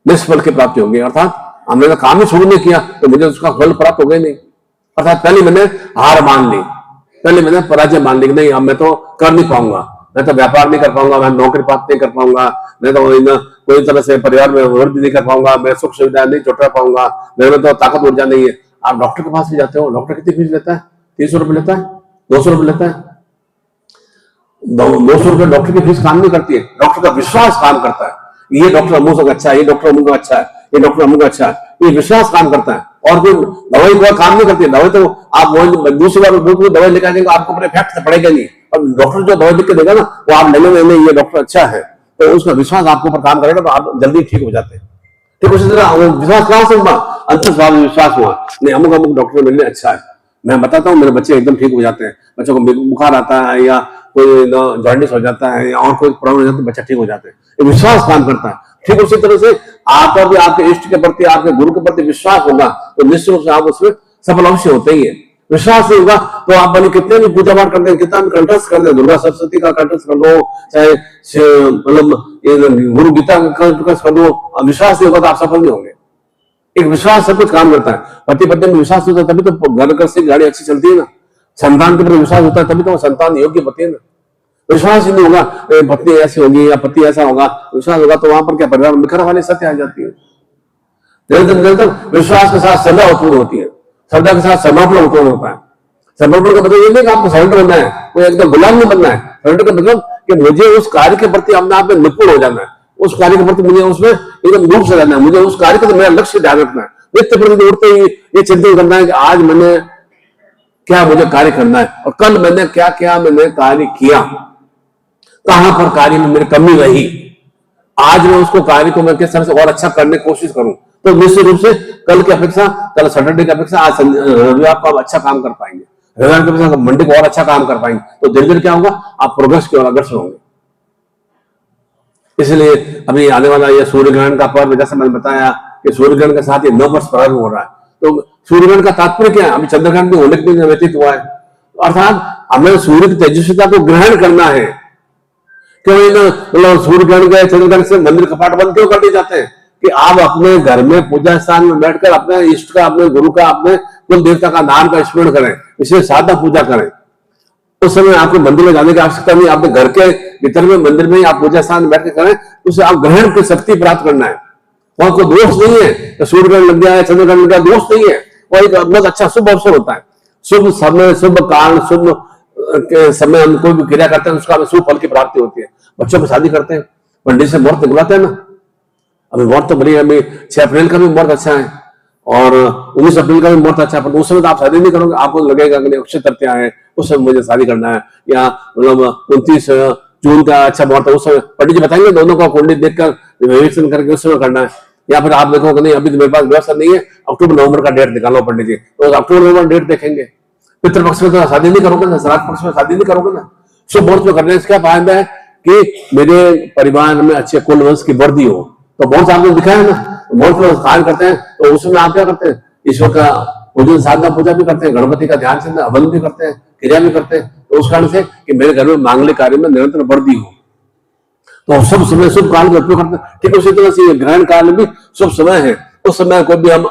निष्फल की प्राप्ति होगी। अर्थात हमने तो काम ही शुरू नहीं किया तो मुझे उसका फल प्राप्त हो गया नहीं। अर्थात पहले मैंने हार मान ली, पहले मैंने पराजय मान ली, नहीं अब मैं तो कर नहीं पाऊंगा, मैं तो व्यापार नहीं कर पाऊंगा, मैं नौकरी प्राप्त नहीं कर पाऊंगा, मैं तो कोई तरह से परिवार में वृद्धि नहीं कर पाऊंगा, मैं सुख सुविधा नहीं जुटा पाऊंगा, मेरे में तो ताकत ऊर्जा नहीं है। आप डॉक्टर के पास भी जाते हो, डॉक्टर कितनी फीस लेता है, 300 रुपए लेता है, 200 रुपए लेता है, 200 रुपए डॉक्टर की फीस काम नहीं करती है, डॉक्टर का विश्वास काम करता है, ये डॉक्टर अमुक अच्छा है, ये डॉक्टर अमुक अच्छा है, ये डॉक्टर अमुक अच्छा है, ये विश्वास काम करता है। और कोई दवाई कोई काम नहीं करती है, दवाई तो आप दूसरी बार दवाई लेकर आएंगे आपको अपने इफेक्ट पड़ेगा नहीं, और डॉक्टर जो दवाई लिख के देगा ना वो आप लेंगे नहीं ये डॉक्टर अच्छा है, तो उसका विश्वास आपके ऊपर काम करेगा तो आप जल्दी ठीक हो जाते हैं। ठीक उसी तरह विश्वास कहां से हुआ, अंतर्भाव विश्वास हुआ, नहीं अमुक अमुक डॉक्टर मिलने अच्छा है, मैं बताता हूँ मेरे बच्चे एकदम ठीक हो जाते हैं, बच्चों को बुखार आता है या कोई जॉन्डिस हो जाता है या और कोई प्रॉब्लम हो जाती है, बच्चा ठीक हो जाते हैं, विश्वास काम करता है। ठीक उसी तरह से आपका भी आपके इष्ट के प्रति आपके गुरु के प्रति विश्वास होगा तो निश्चित रूप से आप उसमें सफल अवश्य होते ही है। विश्वास नहीं होगा तो आप बने कितने भी पूजा पाठ करते हैं, कितना भी कंठस्थ कर दे, दुर्गा सरस्वती का कंठस्थ कर दो, चाहे मतलब गुरु गीता का कंठस्थ कर दो, विश्वास नहीं होगा तो आप सफल नहीं होंगे। एक विश्वास सब कुछ काम करता है, पति पत्नी में विश्वास होता है तभी तो घर घर से गाड़ी अच्छी चलती है ना, संतान के प्रति विश्वास होता है तभी तो संतान योग्य पति है ना। विश्वास ही नहीं होगा, पत्नी ऐसी होगी या पति ऐसा होगा, विश्वास होगा तो वहां पर क्या परिवार में बिखर वाली सत्य आ जाती है। निरंतर विश्वास के साथ श्रद्धा उत्पन्न होती है, श्रद्धा के साथ समर्पण उत्पन्न होता है। समर्पण का मतलब ये नहीं कि आपको सरेंडर बनना है, कोई एकदम गुलाम नहीं बनना है। सरेंडर का मतलब कि मुझे उस कार्य के प्रति अपने आप में निपुण हो जाना है, उस कार्य के प्रति मुझे उसमें एकदम रूप से रहना है, मुझे उस कार्य का मेरा लक्ष्य ध्यान रखना है। नित्य प्रति उठते ही ये चिंतन करना है कि आज मैंने क्या मुझे कार्य करना है और कल मैंने क्या क्या मैंने कार्य किया, कहां पर कार्य में मेरी कमी रही, आज मैं उसको कार्य को मैं किस तरह से और अच्छा करने की कोशिश करूं, तो निश्चित रूप से कल की अपेक्षा, कल सैटरडे की अपेक्षा आज रविवार को आप अच्छा काम कर पाएंगे। रविवार के बाद मंडे को और अच्छा काम कर पाएंगे, तो धीरे धीरे क्या होगा, आप प्रोग्रेस की ओर अग्रसर होंगे। इसलिए अभी आने वाला ये सूर्य ग्रहण का पर्व, जैसे मैंने बताया कि सूर्य ग्रहण के साथ ये 9 वर्ष प्रारंभ हो रहा है। तो सूर्य ग्रहण का तात्पर्य क्या है, अभी चंद्र ग्रहण भी होने के दिन व्यतीत हुआ है, अर्थात हमें सूर्य की तेजस्विता को ग्रहण करना है। क्यों मतलब सूर्य ग्रहण गए, चंद्र ग्रहण से मंदिर कपाट बंद क्यों कर दिए जाते हैं, कि आप अपने घर में पूजा स्थान में बैठकर अपने इष्ट का, अपने गुरु का, अपने कुल देवता का नाम का स्मरण करें, इसे साधना पूजा करें। उस समय आपको मंदिर में जाने की आवश्यकता नहीं, अपने घर के भीतर में मंदिर में आप पूजा स्थान में बैठ के करें, उसे आप ग्रहण की शक्ति प्राप्त करना है। वहां कोई दोष नहीं है, तो सूर्य ग्रहण लग गया है, चंद्र ग्रहण लग गया, दोष नहीं है। वह एक बहुत अच्छा शुभ अवसर होता है, शुभ समय, शुभ काल, शुभ के समय हम कोई भी क्रिया करते हैं उसका हमें शुभ फल की प्राप्ति होती है। बच्चों को शादी करते हैं, पंडित से मुहूर्त बुलाते हैं ना, अभी मुहूर्त तो बड़ी, अभी 6 अप्रैल का भी मुहूर्त अच्छा है और 19 अप्रैल का भी मुहूर्त अच्छा है, पर उस समय तो आप शादी नहीं करोगे, आपको लगेगा कि अक्षय तृतीया है उस समय मुझे शादी करना है, या मतलब 29 जून का अच्छा मुहूर्त है, उस समय पंडित जी बताएंगे दोनों का कुंडली देखकर विवेचन करके उस समय करना है। या फिर आप देखोगे नहीं अभी तो मेरे पास व्यवस्था नहीं है, अक्टूबर नवंबर का डेट निकालो पंडित जी, तो अक्टूबर नवंबर डेट देखेंगे। पितृपक्ष में तो शादी नहीं करोगे ना, श्राद्ध पक्ष में शादी नहीं करोगे ना, शुभ मुहूर्त में करने से क्या फायदा है कि मेरे परिवार में अच्छे कुल वंश की वृद्धि हो। तो बहुत आपने दिखा है ना, बहुत लोग कार्य करते हैं, तो उसमें आप क्या करते हैं, ईश्वर का पूजन, साधना पूजा भी करते हैं, गणपति का ध्यान से हवन भी करते हैं, क्रिया भी करते हैं, तो उस कारण से कि मेरे घर में मांगलिक कार्य में निरंतर वृद्धि हो, तो सब समय शुभ काल का उपयोग करते हैं। ठीक उसी तरह से ग्रहण काल में भी शुभ समय है, उस समय कोई भी हम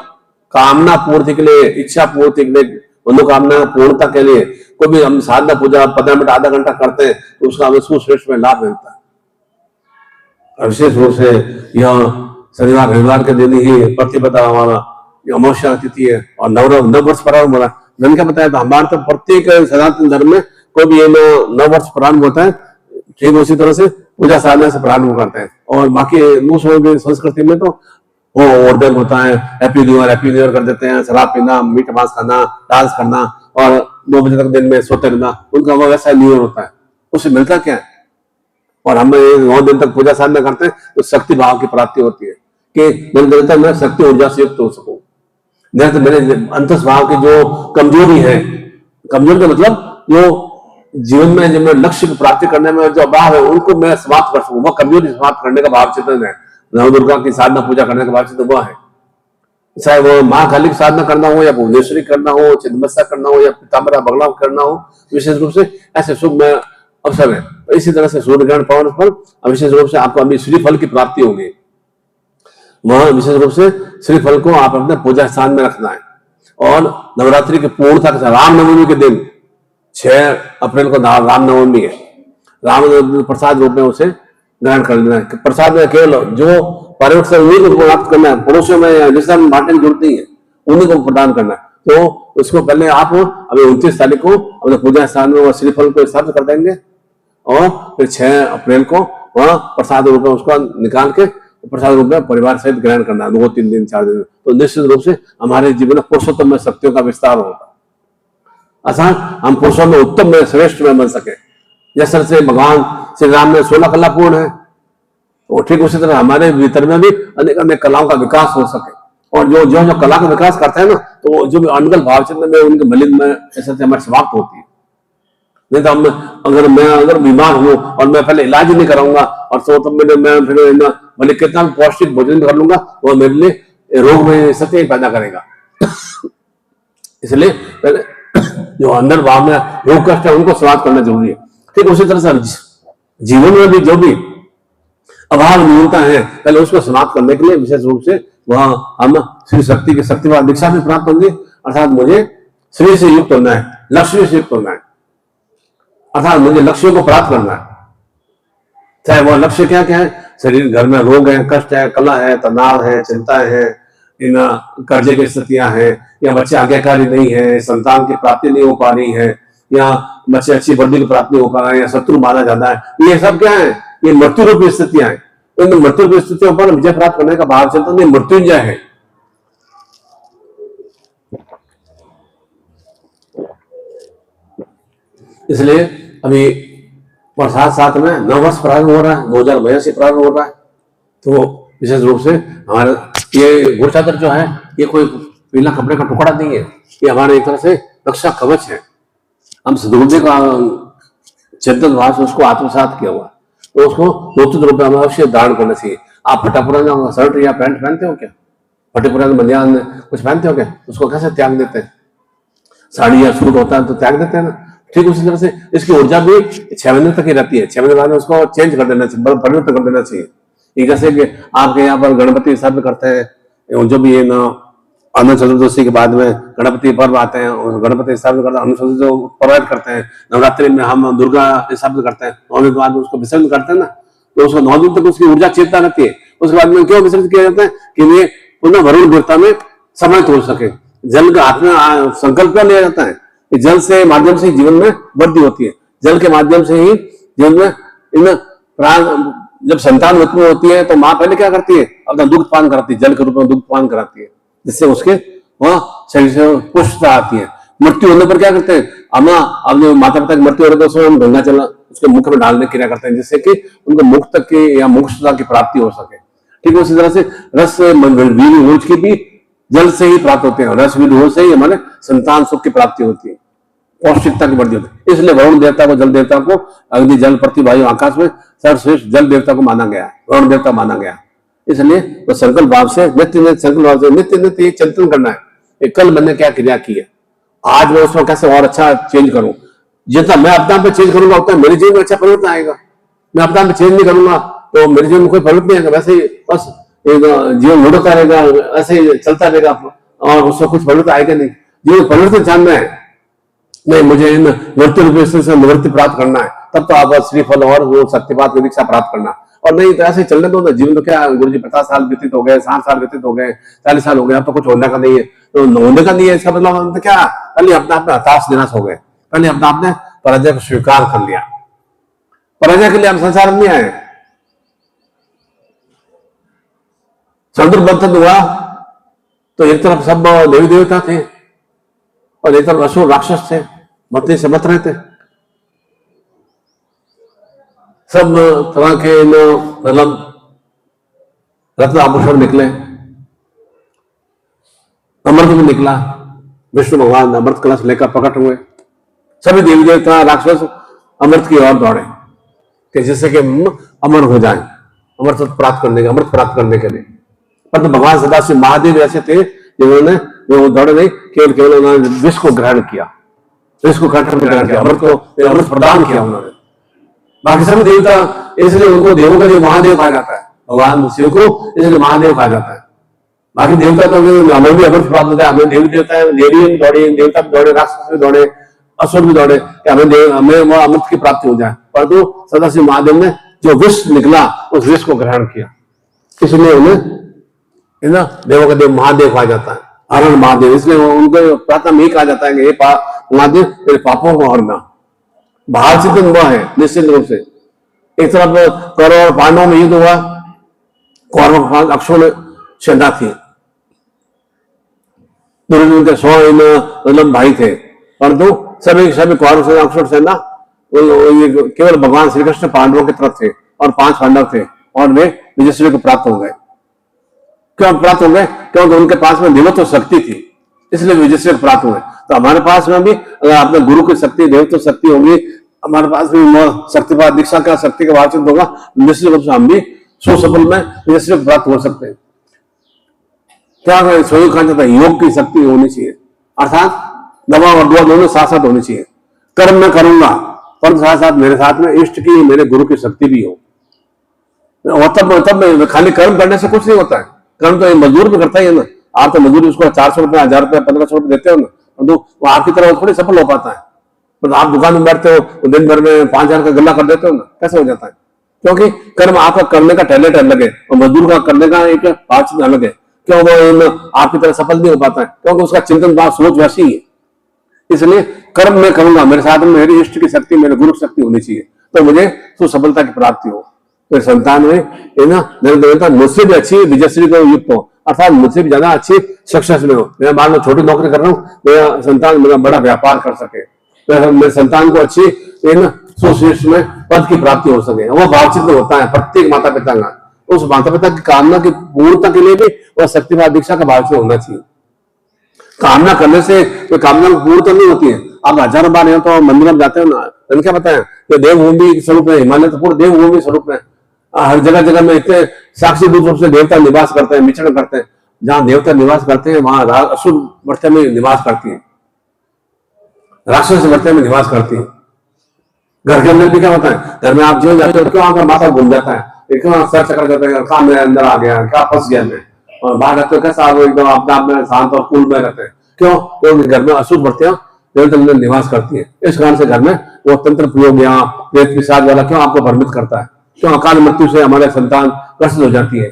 कामना पूर्ति के लिए, इच्छा पूर्ति के लिए, मनोकामना पूर्णता के लिए कोई भी हम साधना पूजा 15 मिनट आधा घंटा करते हैं, तो उसका हमें सुश्रेष्ठ में लाभ मिलता है। विशेष रूप से यह शनिवार रविवार के दिन ही प्रतिपदा हमारा अमावस्या तिथि है और नव वर्ष प्रारंभ हो रहा है। मैंने क्या बताया, तो हमारे तो प्रत्येक सनातन धर्म में कोई भी नव वर्ष प्रारंभ होता है, ठीक उसी तरह से पूजा साधना से प्रारंभ करते हैं। और बाकी दूसरों की संस्कृति में तो वो ऑर्डर होता है, हैप्पी न्यू ईयर कर देते हैं, शराब पीना, मीट मांस खाना, डांस करना और 2 बजे तक दिन में सोते रहना, उनका वो वैसा न्यू ईयर होता है। उससे मिलता क्या है, और हम 9 दिन तक पूजा साधना करते हैं तो शक्ति भाव की प्राप्ति होती है कि मेरे निरंतर मैं शक्ति ऊर्जा से युक्त हो सकूं। निरंतर मेरे अंतस भाव की जो कमजोरी है, कमजोरी का मतलब जो जीवन में जब मैं लक्ष्य की प्राप्ति करने में जो अभाव है उनको मैं समाप्त कर सकूं, वह कमजोरी समाप्त करने का भाव चिंतन है। नव दुर्गा की साधना पूजा करने का भाव चिंतन वह है, चाहे वो माँ काली की साधना करना हो या भुवनेश्वरी करना हो, छिन्नमस्ता करना हो या पीताम्बरा बगला करना हो, विशेष रूप से ऐसे शुभ में अवसर है। तो इसी तरह से सूर्य ग्रहण पावन पर विशेष रूप से आपको अभी श्रीफल की प्राप्ति होगी। वह विशेष रूप से श्रीफल को आप अपने पूजा स्थान में रखना है। और नवरात्रि के पूर्णता के साथ रामनवमी के दिन 6 अप्रैल को रामनवमी है, रामनवमी प्रसाद रूप में उसे ग्रहण कर लेना है। प्रसाद में केवल जो पारिवारिक से उन्हीं को प्राप्त करना है, पड़ोसियों में जिससे बांटने की जरूरत नहीं है, उन्हीं को प्रदान करना है। तो उसको पहले आप अभी 29 तारीख को अपने पूजा स्थान में वह श्रीफल को स्थापित कर देंगे और फिर 6 अप्रैल को वह प्रसाद रूप में उसको निकाल के प्रसाद रूप में परिवार सहित ग्रहण करना है, 2, 3 दिन 4 दिन। तो निश्चित रूप से हमारे जीवन में पुरुषोत्तम में शक्तियों का विस्तार होगा, अर्थात हम पुरुषों में उत्तम में श्रेष्ठ में बन सके। जैसे से भगवान श्री राम में 16 कला पूर्ण है, तो ठीक उसी तरह हमारे भीतर में भी अनेक अनेक कलाओं का विकास हो सके। और जो जो जो कला का विकास करते हैं ना, तो जो भी अनगल भावचिंतन में उनके मलिन में ऐसे हमारी समाप्त होती है। नहीं तो हम अगर बीमार हूं और मैं पहले इलाज ही नहीं कराऊंगा और तो मैं फिर भले कितना पौष्टिक भोजन कर लूंगा, वो मेरे लिए रोग में सत्य पैदा करेगा। इसलिए पहले जो अंदर भाव में रोग कष्ट है उनको समाप्त करना जरूरी है। ठीक उसी तरह से जीवन में भी जो भी अभाव न्यूनता है, पहले उसको समाप्त करने के लिए विशेष रूप से वह हम श्री शक्ति की शक्तिवान दीक्षा भी प्राप्त होंगे। अर्थात मुझे श्री से युक्त होना है, लक्ष्य से युक्त होना है, अर्थात मुझे लक्ष्यों को प्राप्त करना है। चाहे वह लक्ष्य क्या क्या है, शरीर घर में रोग है, कष्ट है, कला है, तनाव है, चिंता है, इन कर्जे की स्थितियां हैं, या बच्चे आज्ञाकारी नहीं है, संतान की प्राप्ति नहीं हो पा रही है, या बच्चे अच्छी वृद्धि की प्राप्ति हो पा रहे हैं, या शत्रु मारा जाता है, ये सब क्या है, ये मृत्यु रूपी स्थितियां हैं। इन मृत्यु रूपी स्थितियों पर विजय प्राप्त करने का भाव चलता नहीं, मृत्युंजय है। इसलिए अभी और साथ में 9 वर्ष प्रारंभ हो रहा है, 2000 से प्रारंभ हो रहा है। तो विशेष रूप से हमारे ये घोड़चादर जो है, ये कोई पीला कपड़े का टुकड़ा नहीं है, ये हमारे एक तरह से रक्षा कवच है। हम सदगुरुदेव का चेतन भाव से उसको आत्मसात किया हुआ, तो उसको नूतन रूप में अवश्य धारण करना चाहिए। आप फटा पुराना शर्ट या पैंट पहनते हो क्या? फटे पुराने बनियान कुछ पहनते हो क्या? उसको कैसे त्याग देते हैं? साड़ी या सूट होता है तो त्याग देते हैं ना। ठीक उसी तरह से इसकी ऊर्जा भी 6 महीने तक ही रहती है। 6 महीने बाद उसको चेंज कर देना चाहिए, परिवर्तन कर देना चाहिए। ये जैसे कि आपके यहाँ पर गणपति हिसाब में करते हैं, जो भी है ना, अनंत चतुर्दशी के बाद में गणपति पर्व आते हैं, गणपति हिसाब से करते हैं, अनंत चतुर्दशी पर्व करते हैं। नवरात्रि में हम दुर्गा हिसाब से करते हैं, 9 दिन बाद उसको विसर्जन करते हैं ना, तो उसको 9 दिन तक उसकी ऊर्जा चेतना रहती है। उसके बाद में क्यों विसर्जन किया जाता है? कि वे पुनः वरुण देवता में समाहित हो सके। जल का हाथ में संकल्प लिया जाता है कि जल से माध्यम से जीवन में वृद्धि होती है। जल के माध्यम से ही जीवन में इन प्राण, जब संतान उत्पन्न होती है तो माँ पहले क्या करती है? अपना दुग्ध पान कराती है, जल के रूप में दुग्ध पान कराती है, जिससे उसके वह शरीर से पुष्टता आती है। मृत्यु होने पर क्या करते हैं? अम्मा अपने माता पिता की मृत्यु हो रही है तो हम गंगा जल उसके मुख में डालने की क्रिया करते हैं, जिससे कि उनको मुक्त तक की या मोक्षता की प्राप्ति हो सके। ठीक उसी तरह से रस वीर रोज की भी जल से ही प्राप्त होते हैं। रस वीर से ही हमारे संतान सुख की प्राप्ति होती है, पौष्टिकता की वृद्धि होती है। इसलिए वरुण देवता को, जल देवता को अग्नि जल पृथ्वी वायु आकाश में सर्वश्रेष्ठ जल देवता को माना गया है, वरुण देवता माना गया। इसलिए वो संकल्प भाव से नित्य संकल्प भाव से नित्य चिंतन करना है, कल मैंने क्या क्रिया की है, आज मैं उसमें कैसे और अच्छा चेंज करूं। जितना मैं अपना पे चेंज करूंगा उतना मेरे जीवन में अच्छा परिवर्तन आएगा। मैं अपना पे चेंज नहीं करूंगा तो मेरे जीवन में कोई परिवर्तन नहीं आएगा। वैसे ही बस जीवन मुड़ता रहेगा, ऐसे ही चलता रहेगा और उससे कुछ परिवर्तन आएगा नहीं। जीवन परिवर्तन जानना है, नहीं मुझे इन निवृत्ति रूप से निवृत्ति प्राप्त करना है, तब तो आप श्रीफल और वो शक्तिपात की दीक्षा प्राप्त करना। और नहीं तो ऐसे चलने दो ना। जीवन तो क्या गुरु जी 50 साल व्यतीत हो गए, 60 साल व्यतीत हो गए, 40 साल हो गए, अब तो कुछ होने का नहीं है। तो होने का नहीं है इसका मतलब क्या? पहले अपने आप में हताश निराश हो गए, पहले अपने आप ने पराजय को स्वीकार कर लिया। पराजय के लिए हम संसार में नहीं आए। समुद्र मंथन हुआ तो एक तरफ सब देवी देवता थे और एक तरफ असुर राक्षस थे, मत से मत रहे थे। सब तरह के मतलब रत्न आभूषण निकले, अमृत भी निकला, विष्णु भगवान अमृत कलश लेकर प्रकट हुए। सभी देवी देवता राक्षस अमृत की ओर दौड़े कि जिससे कि अमर हो जाए, अमृत प्राप्त करने के, अमृत प्राप्त करने के लिए। पर तो भगवान सदाशिव महादेव ऐसे थे जिन्होंने वो दौड़े नहीं, केवल उन्होंने विष को ग्रहण किया, विष को ग्रहण किया, अमृत को अमृत प्रदान किया उन्होंने। बाकी सभी देवता, इसलिए उनको देवों का देव महादेव कहा जाता है, भगवान शिव को इसलिए महादेव कहा जाता है। बाकी देवता तो हमें भी अमृत प्राप्त होता है, हमें देवी देवता है, देवी भी दौड़े, देवता भी दौड़े, राक्षस भी दौड़े, असुर भी दौड़े कि हमें वो अमृत की प्राप्ति हो जाए। परंतु सदाशिव महादेव ने जो विष निकला उस विष को ग्रहण किया, इसलिए उन्हें ना देवों का देव महादेव कहा जाता है, हरण महादेव। इसलिए उनको प्रार्थना में ही कहा जाता है कि हे महादेव तेरे पापों को हरना। बाहर चिंतन हुआ है निश्चित रूप से। एक तरफ कौरव और पांडवों में युद्ध हुआ, कौरव अक्षों में सेना थी, दुर्योधन के 100 मतलब भाई थे, परंतु सभी कौरव सेना अक्षों सेना केवल भगवान श्री कृष्ण पांडवों की तरफ थे और 5 पांडव थे और वे विजयश्री को प्राप्त हो गए। क्यों प्राप्त हो गए? क्योंकि उनके पास में देवत्व शक्ति थी, इसलिए विजयश्री प्राप्त हुए। तो हमारे पास में भी अगर अपने गुरु की शक्ति, देवत्व शक्ति होगी, हमारे पास भी शक्तिपात दीक्षा का शक्ति का वाचित होगा, निश्चित रूप से हम भी सुसफल में विजयश्री प्राप्त हो सकते हैं। क्या स्वयं कहा जाता है, योग की शक्ति होनी चाहिए, अर्थात दवा और दुआ दोनों साथ साथ होनी चाहिए। कर्म मैं करूंगा पर साथ साथ मेरे साथ में इष्ट की, मेरे गुरु की शक्ति भी हो। और तब खाली कर्म करने से कुछ नहीं होता है। कर्म तो मजदूर भी करता ही है ना। आप तो मजदूरी उसको 400 रुपए, 1000 रुपए, 1500 रुपए देते हो ना, तो वो आपकी तरह थोड़ी सफल हो पाता है। तो आप दुकान में बैठते हो, दिन भर में 5000 का गल्ला कर देते हो ना, कैसे हो जाता है? क्योंकि कर्म आपका करने का टैलेंट अलग है और मजदूर का करने का एक बातचीत अलग है। क्यों वो आपकी तरह सफल नहीं हो पाता है? क्योंकि उसका चिंतन भाव सोच वैसी है। इसलिए कर्म मैं करूंगा, मेरे साथ में मेरी इष्ट की शक्ति, मेरे गुरु की शक्ति होनी चाहिए, तो मुझे सुसफलता की प्राप्ति हो, मेरे संतान में मुझसे भी अच्छी विजयश्री को युक्त हो, अर्थात मुझसे भी ज्यादा अच्छी सक्सेस में हो। मैं मान लो छोटी नौकरी कर रहा हूँ, मेरा संतान मेरा बड़ा व्यापार कर सके, मेरे संतान को अच्छी सुशीर्ष में पद की प्राप्ति हो सके। वो भावचित होता है प्रत्येक माता पिता का। उस माता पिता की कामना की पूर्णता के लिए भी वह शक्तिपात दीक्षा का भावचित होना चाहिए। कामना करने से कोई कामना की पूर्णता नहीं होती है। आप हजारों बार यहाँ तो मंदिर में जाते हो ना, तो क्या पता है कि देवभूमि स्वरूप है, हिमालय तो पूरे देवभूमि स्वरूप है। हर जगह जगह में इतने साक्षी रूप से देवता निवास करते हैं, विचरण करते हैं। जहां देवता निवास करते हैं वहां असुर वृत्ति में निवास करती है, राक्षस वृत्ति में निवास करती है। घर के अंदर भी क्या होता है, घर में आप जो जाते हो क्यों आपका माथा घूम जाता है, क्यों सर चक्कर जाता है, कहा मेरे अंदर आ गया, क्या फंस गया मैं। और बाहर रहते हो कैसा एकदम अपने आप में शांत और कूल में रहते हैं। क्यों? क्योंकि घर में असुर वृत्तियां देवता में निवास करती है। इस कारण से घर में वो तंत्र प्रयोग या प्रेत पिशाच वाला क्यों आपको भ्रमित करता है, क्यों अकाल मृत्यु से हमारे संतान ग्रसित हो जाती है,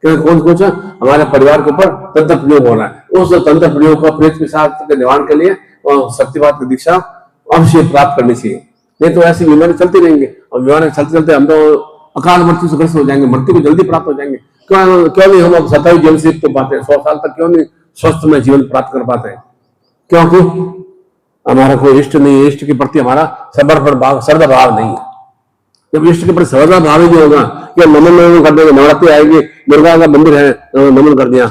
क्योंकि कौन कुछ हमारे परिवार के ऊपर तंत्र प्रयोग हो रहा है। उस तंत्र प्रयोग को प्रेत पिशाच के निवारण के लिए शक्तिपात की दीक्षा अवश्य प्राप्त करनी चाहिए, नहीं तो ऐसी बीमारी चलती रहेंगी और बीमारी चलते चलते हम तो अकाल मृत्यु से ग्रस्त हो जाएंगे, मृत्यु को जल्दी प्राप्त हो जाएंगे। क्यों नहीं हम 27 जीवन सीख तो पाते हैं, 100 साल तक क्यों नहीं स्वस्थ में जीवन प्राप्त कर पाते हैं? क्योंकि हमारा कोई इष्ट नहीं है, इष्ट के प्रति हमारा श्रद्धा भाव नहीं है। जब इष्ट के प्रति श्रद्धा भाव ही नहीं होगा कि नमन कर देंगे, नवरात्रि आएगी, दुर्गा का मंदिर है, नमन कर दिया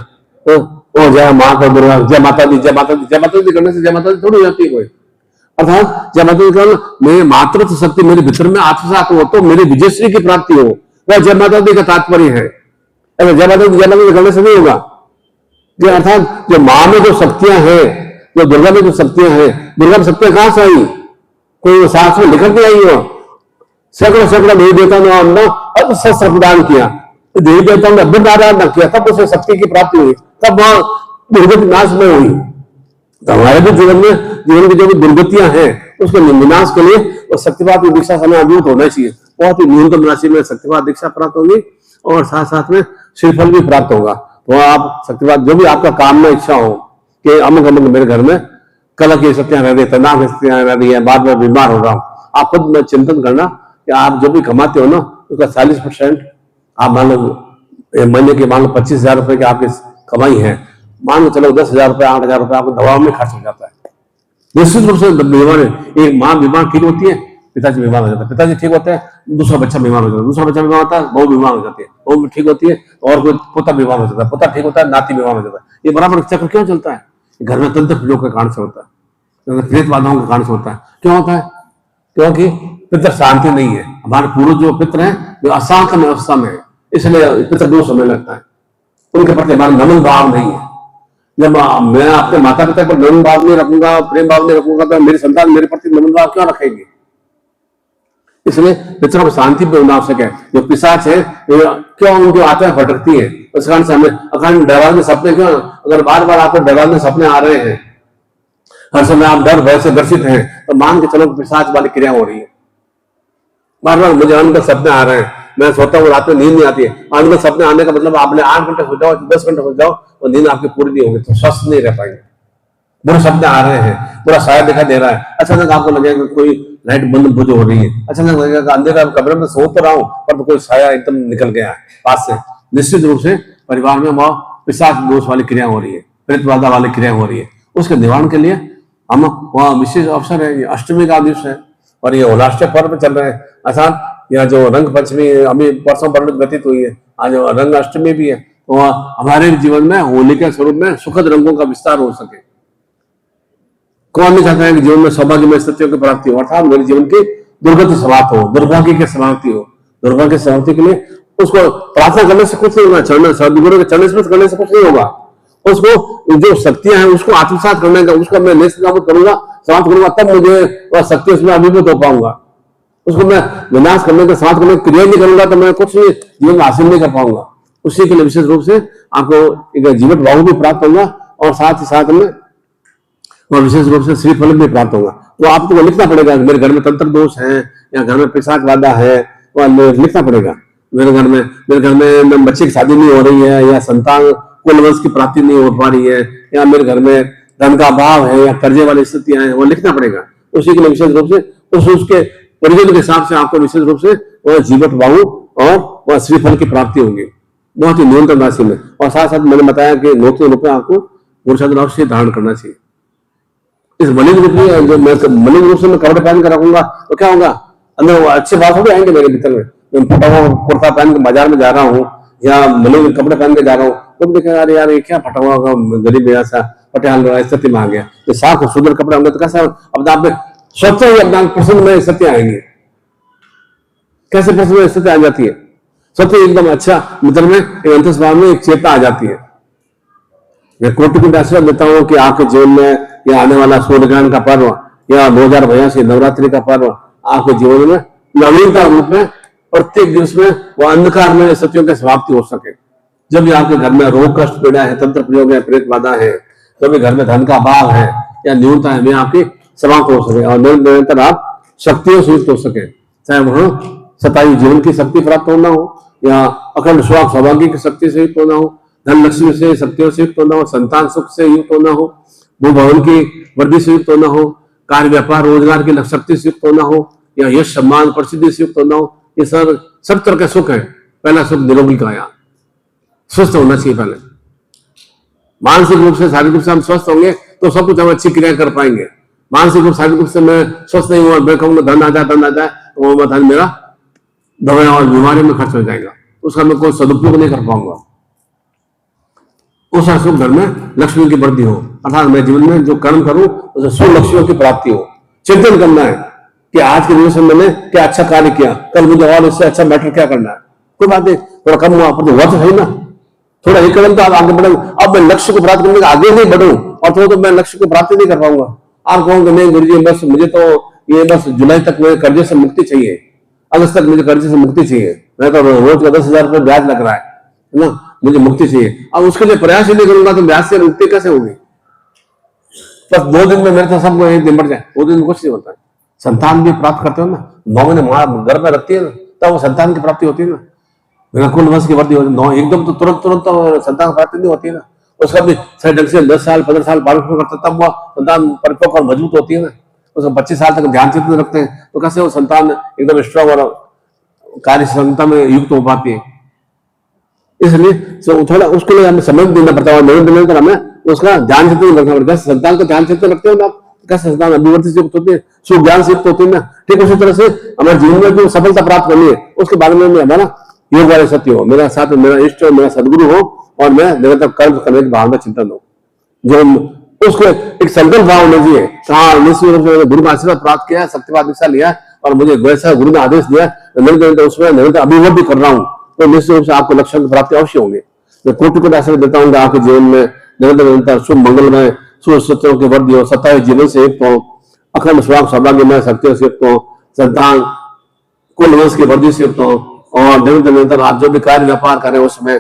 तो जय माँ का दुर्गा, जय माता दी, जय माता दी, जय माता दी करने से जय माता दी थोड़ी जाती है कोई। अर्थात जय माता दी करना मेरे मातृत्व शक्ति मेरे भीतर में आत्मसात हो तो मेरी विजयश्री की प्राप्ति हो, वह जय माता दी का तात्पर्य है। अगर जय माता दी करने से नहीं होगा। अर्थात जो माँ में जो शक्तियां हैं, जो दुर्गा में जो शक्तियां हैं, दुर्गा में शक्तियां कहां से आई? कोई शास्त्र में लिखा के आई हो? सैकड़ों सैकड़ों देवी देवताओं ने हमने शस्त्र प्रदान किया, देवी देवताओं ने अद्भुत आराधना किया, तब उसे शक्ति की प्राप्ति हुई, तब वह दुर्गति नाश में हुई। तो हमारे भी जीवन की जो भी दुर्गतियां हैं उसके विनाश के लिए वो शक्तिपात की दीक्षा समय अभिभूत होना चाहिए। बहुत ही न्यूनतम राशि में शक्तिपात दीक्षा प्राप्त होगी और साथ साथ में श्रीफल भी प्राप्त होगा। तो आप शक्तिपात जो भी आपका काम में इच्छा हो कि अमुक अमुक मेरे घर में कलह की स्थितियां रह रही, तनाव की स्थितियां रह रही है, बाद में बीमार हो रहा हूं, आप खुद में चिंतन करना कि आप जो भी कमाते हो ना उसका 40% आप मान लो महीने के मान लो 25,000 रुपए की आपकी कमाई है, मान लो चलो 10,000 रुपए 8,000 रुपए आपको दवाओं में खर्च हो जाता है। निश्चित रूप से बीमार है, एक माँ बीमार ठीक होती है, पिताजी बीमार हो जाता है, पिताजी ठीक होते हैं, दूसरा बच्चा बीमार हो जाता है, दूसरा बच्चा बीमार होता है, बहू बीमार हो जाती है, बहू भी ठीक होती है और कोई पोता बीमार हो जाता है, पोता ठीक होता है, नाती बीमार हो जाता है। ये बराबर चक्र क्यों चलता है? घर में तंत्र प्रयोग के कारण से होता है, प्रेत बाधाओं के कारण से होता है। क्यों होता है? क्योंकि पितृ शांति नहीं है। हमारे पूर्वज जो पितृ हैं जो अशांत अवस्था में है, इसलिए पितृ दोष हमें लगता है, उनके प्रति हमारा नमन भाव नहीं है। जब मैं अपने माता पिता पर नमन भाव नहीं रखूंगा, प्रेम भाव नहीं रखूंगा, तो मेरी संतान मेरे प्रति नमन भाव क्यों रखेंगे? इसलिए पितरों को शांति भी होना आवश्यक है। जो पिशाच है क्यों उनकी आत्मा भटकती है, उस कारण से हमें अखंड डरावने सपने क्यों, अगर बार बार आपको डरावने सपने आ रहे हैं, हर समय आप डर भय से ग्रसित हैं, तो मान के चलो पिशाच वाली क्रिया हो रही है। बार बार मुझे अनंत सपने आ रहे हैं, मैं सोता हूँ रात में नींद नहीं आती है, अनंत सपने आने का मतलब आपने 8 घंटे सो जाओ 10 घंटे सो जाओ और नींद आपकी पूरी नहीं होगी तो स्वस्थ नहीं रह पाएंगे। बुरे सपने आ रहे हैं, पूरा साया दिखाई दे रहा है, अचानक आपको लगेगा कोई लाइट बंद बुझ हो रही है, अचानक लगेगा अंधेरा कमरे में सो तो रहा हूँ पर कोई साया एकदम निकल गया है पास से। निश्चित रूप से परिवार में वह पिशाच दोष वाली क्रिया हो रही है, प्रेत बाधा वाली क्रिया हो रही है। उसके निवारण के लिए हम वह विशेष अवसर है, अष्टमी का दिवस है और ये राष्ट्रीय पर्व चल रहे हैं। अर्थात यह जो रंग पंचमी अभी परसों पर व्यतीत हुई है, आज रंग अष्टमी भी है, तो हमारे जीवन में होली के स्वरूप में सुखद रंगों का विस्तार हो सके। कौन नहीं चाहता है कि जीवन में सौभाग्य में स्थितियों की प्राप्ति हो, अर्थात मेरे जीवन की दुर्गति समाप्त हो, दुर्भाग्य की समाप्ति हो। दुर्भाग्य की समाप्ति के लिए उसको प्रार्थना करने से कुछ नहीं होगा, चरण सदगुरु के चरण स्पर्श करने से कुछ नहीं होगा। उसको जो शक्तियां हैं उसको आत्मसात करने का, उसको मैं निष्काम करूंगा, समाप्त करूंगा, तब मुझे वह शक्ति उसमें अभिभूत हो पाऊंगा। उसको मैं विनाश करने का समाप्त करने की क्रिया नहीं करूंगा तो मैं कुछ जीवन में हासिल नहीं कर पाऊंगा। उसी के लिए विशेष रूप से आपको एक जीवन भाव भी प्राप्त होगा और साथ ही साथ में और विशेष रूप से श्रीफल भी प्राप्त होगा। तो आपको लिखना पड़ेगा मेरे घर में तंत्र दोष है या घर में पिशाच बाधा है, वह लिखना पड़ेगा। मेरे घर में बच्चे की शादी नहीं हो रही है या संतान कुल वंश की प्राप्ति नहीं हो पा रही है या मेरे घर में धन का अभाव है या कर्जे वाली स्थितियां हैं, वो लिखना पड़ेगा। उसी के लिए विशेष रूप से उसके परिजन के हिसाब से आपको विशेष रूप से वह जीवट बाहु और वह श्रीफल की प्राप्ति होगी बहुत ही न्यूनतम राशि में। और साथ साथ मैंने बताया कि 9 रुपए आपको गुरुसाधन अवश्य धारण करना चाहिए। इस मलिन रूप में जो मैं मलिन रूप से मैं कपड़े पहन कर रखूंगा तो क्या होगा, अंदर अच्छे बात थोड़ी आएंगे मेरे भीतर में। मैं फटा हुआ कुर्ता पहन के बाजार में जा रहा हूँ या मलिन कपड़े पहन के जा रहा हूँ तो देखेगा यार ये क्या फटा हुआ गरीब ऐसा पटियाला स्थिति में आ गया। तो साफ और सुंदर कपड़े होंगे तो कैसा अपने आप में स्वच्छ ही अपना प्रसन्न में स्थिति आएंगे। कैसे प्रसन्न में स्थिति आ जाती है? स्वच्छ एकदम अच्छा मतलब में एक अंतस्भाव में एक चेतना आ जाती है। मैं कोटि को आशीर्वाद देता हूँ कि आपके जीवन में या आने वाला सूर्यग्रहण का पर्व या 2082 नवरात्रि का पर्व आपके जीवन में नवीनता रूप में प्रत्येक दिवस में वो अंधकार में सत्यों की समाप्ति हो सके। जब भी आपके घर में रोग कष्ट पीड़ा है, तंत्र प्रयोग है, प्रेत बाधा है, जब भी घर में धन का अभाव है या न्यूनता है, वे आपकी समाप्त हो सके और निरंतर आप शक्तियों से युक्त हो सके। चाहे वह सताई जीवन की शक्ति प्राप्त होना हो या अखंड स्वास्थ्य सौभाग्य की शक्ति से युक्त होना हो, धन लक्ष्मी से शक्तियों से युक्त होना हो, संतान सुख से युक्त होना हो, भूभवन की वृद्धि से युक्त होना हो, कार्य व्यापार रोजगार की शक्ति से युक्त होना हो या यश सम्मान प्रसिद्धि से युक्त होना हो, ये सब तरह के सुख है। पहला सुख निरोगी का आया, स्वस्थ होना चाहिए। पहले मानसिक रूप से शारीरिक रूप से हम स्वस्थ होंगे तो सब कुछ हम अच्छी क्रिया कर पाएंगे। मानसिक रूप शारीरिक रूप से मैं स्वस्थ नहीं हुआ, मैं कहूँगा धन आ जाए तो वो धन मेरा दवाई और बीमारी में खर्च हो जाएगा, उसका मैं कोई सदुपयोग नहीं कर पाऊंगा। उस सुख घर में लक्ष्मी की वृद्धि हो, अर्थात मैं जीवन में जो कर्म करूं उसे सुलक्ष्यों की प्राप्ति हो। चिंतन करना है कि आज के दिन से मैंने क्या अच्छा कार्य किया, कल मुझे और इससे अच्छा मैटर क्या करना है। कोई बात नहीं, थोड़ा कम हुआ पर हुआ तो है ना, थोड़ा एक कदम तो आप आगे बढ़े। अब मैं लक्ष्य को प्राप्त करने के आगे नहीं बढ़ूं और थोड़ा तो मैं लक्ष्य को प्राप्त नहीं कर पाऊंगा। आप कहोगे नहीं गुरुजी बस मुझे तो ये बस जुलाई तक मेरे कर्जे से मुक्ति चाहिए, अगस्त तक मुझे कर्जे से मुक्ति चाहिए, मैं तो रोज का 10,000 रुपये ब्याज लग रहा है ना, मुझे मुक्ति चाहिए। अब उसके लिए प्रयास ही नहीं करूंगा तो ब्याज से मुक्ति कैसे होगी? बस 2 दिन में मेरे तो सब निपट जाए, 2 दिन में कुछ नहीं होता है। संतान भी प्राप्त करते हो ना, 9 महीने माँ घर में रखती है ना, तब वो संतान की प्राप्ति होती है ना। मेरा कुल वंश की वृद्धि होती है, एकदम तो तुरंत तो संतान प्राप्ति नहीं होती है ना, उसका भी सही ढंग से 10 साल 15 साल पालन करता तब वह संतान परिपक्व और मजबूत होती है ना। उसको 25 साल तक ध्यान चित्त रखते हैं तो कैसे वो संतान एकदम स्ट्रॉन्ग और कार्य क्षमता में युक्त हो पाती है। इसलिए थोड़ा उसके लिए हमें समय देना पड़ता है, निरंतर हमें उसका ध्यान चित्त रखना पड़ता है। संतान का ध्यान चित्त रखते हो ना, कैसे संतान अभिवृद्धि से युक्त होती है, सुख ज्ञान से युक्त होती है ना। ठीक उसी तरह से हमारे जीवन में जो सफलता प्राप्त करनी है उसके बारे में हमारा योग वाले सत्य हो, मेरा साथ मेरा इष्ट हो, मेरा सदगुरु हो और मैं निरंतर कर्म करने की भावना चिंतन हो, जो उसको एक संकल्प भाव होना चाहिए। हाँ, निश्चित रूप से गुरु का आशीर्वाद प्राप्त किया, शक्तिपात दीक्षा लिया और मुझे वैसा गुरु ने आदेश दिया, निरंतर उसमें निरंतर अभिवृद्धि कर रहा हूँ, तो निश्चित रूप से आपको लक्ष्य की प्राप्ति अवश्य होंगे। मैं कोटि आशीर्वाद देता हूँ आपके जीवन में निरंतर शुभ मंगलमय सुसत्यों की वृद्धि हो, सत्ताई जीवन से युक्त हो, अखंड स्वास्थ्य सौभाग्यमय शक्तियों से युक्त हो, संतान कुल वंश की वृद्धि से युक्त हो और निरंतर आप जो भी कार्य व्यापार करें उसमें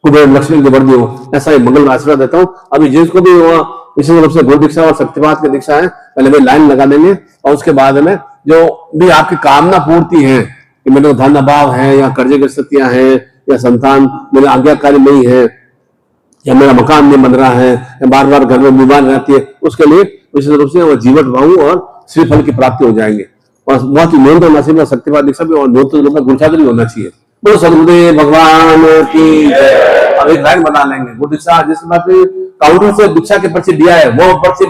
कुबेर लक्ष्मी की वृद्धि हो। ऐसा ही मंगल आशीर्वाद देता हूँ। अभी जिसको भी विशेष रूप से गुरु दीक्षा और शक्तिपात की दीक्षा है, पहले वे लाइन लगा देंगे और उसके बाद में जो भी आपकी कामना पूर्ति है कि मेरे धन अभाव है या कर्जे की स्थितियां हैं या संतान मेरे आज्ञाकारी नहीं है या मेरा मकान नहीं बन रहा है या बार बार घर में बीमार रहती है, उसके लिए विशेष रूप से जीवन भाव और श्रीफल की प्राप्ति हो जाएंगे। और बहुत ही न्यूनतम नसीब में शक्तिपात दीक्षा भी और न्यूनतम रूप में गुरुसागर भी होना चाहिए। तो सदगुरुदेव भगवान की अब एक लाइन बना लेंगे। गुरु दीक्षा जिस काउंटर से दीक्षा के पर्ची दिया है वो पर्ची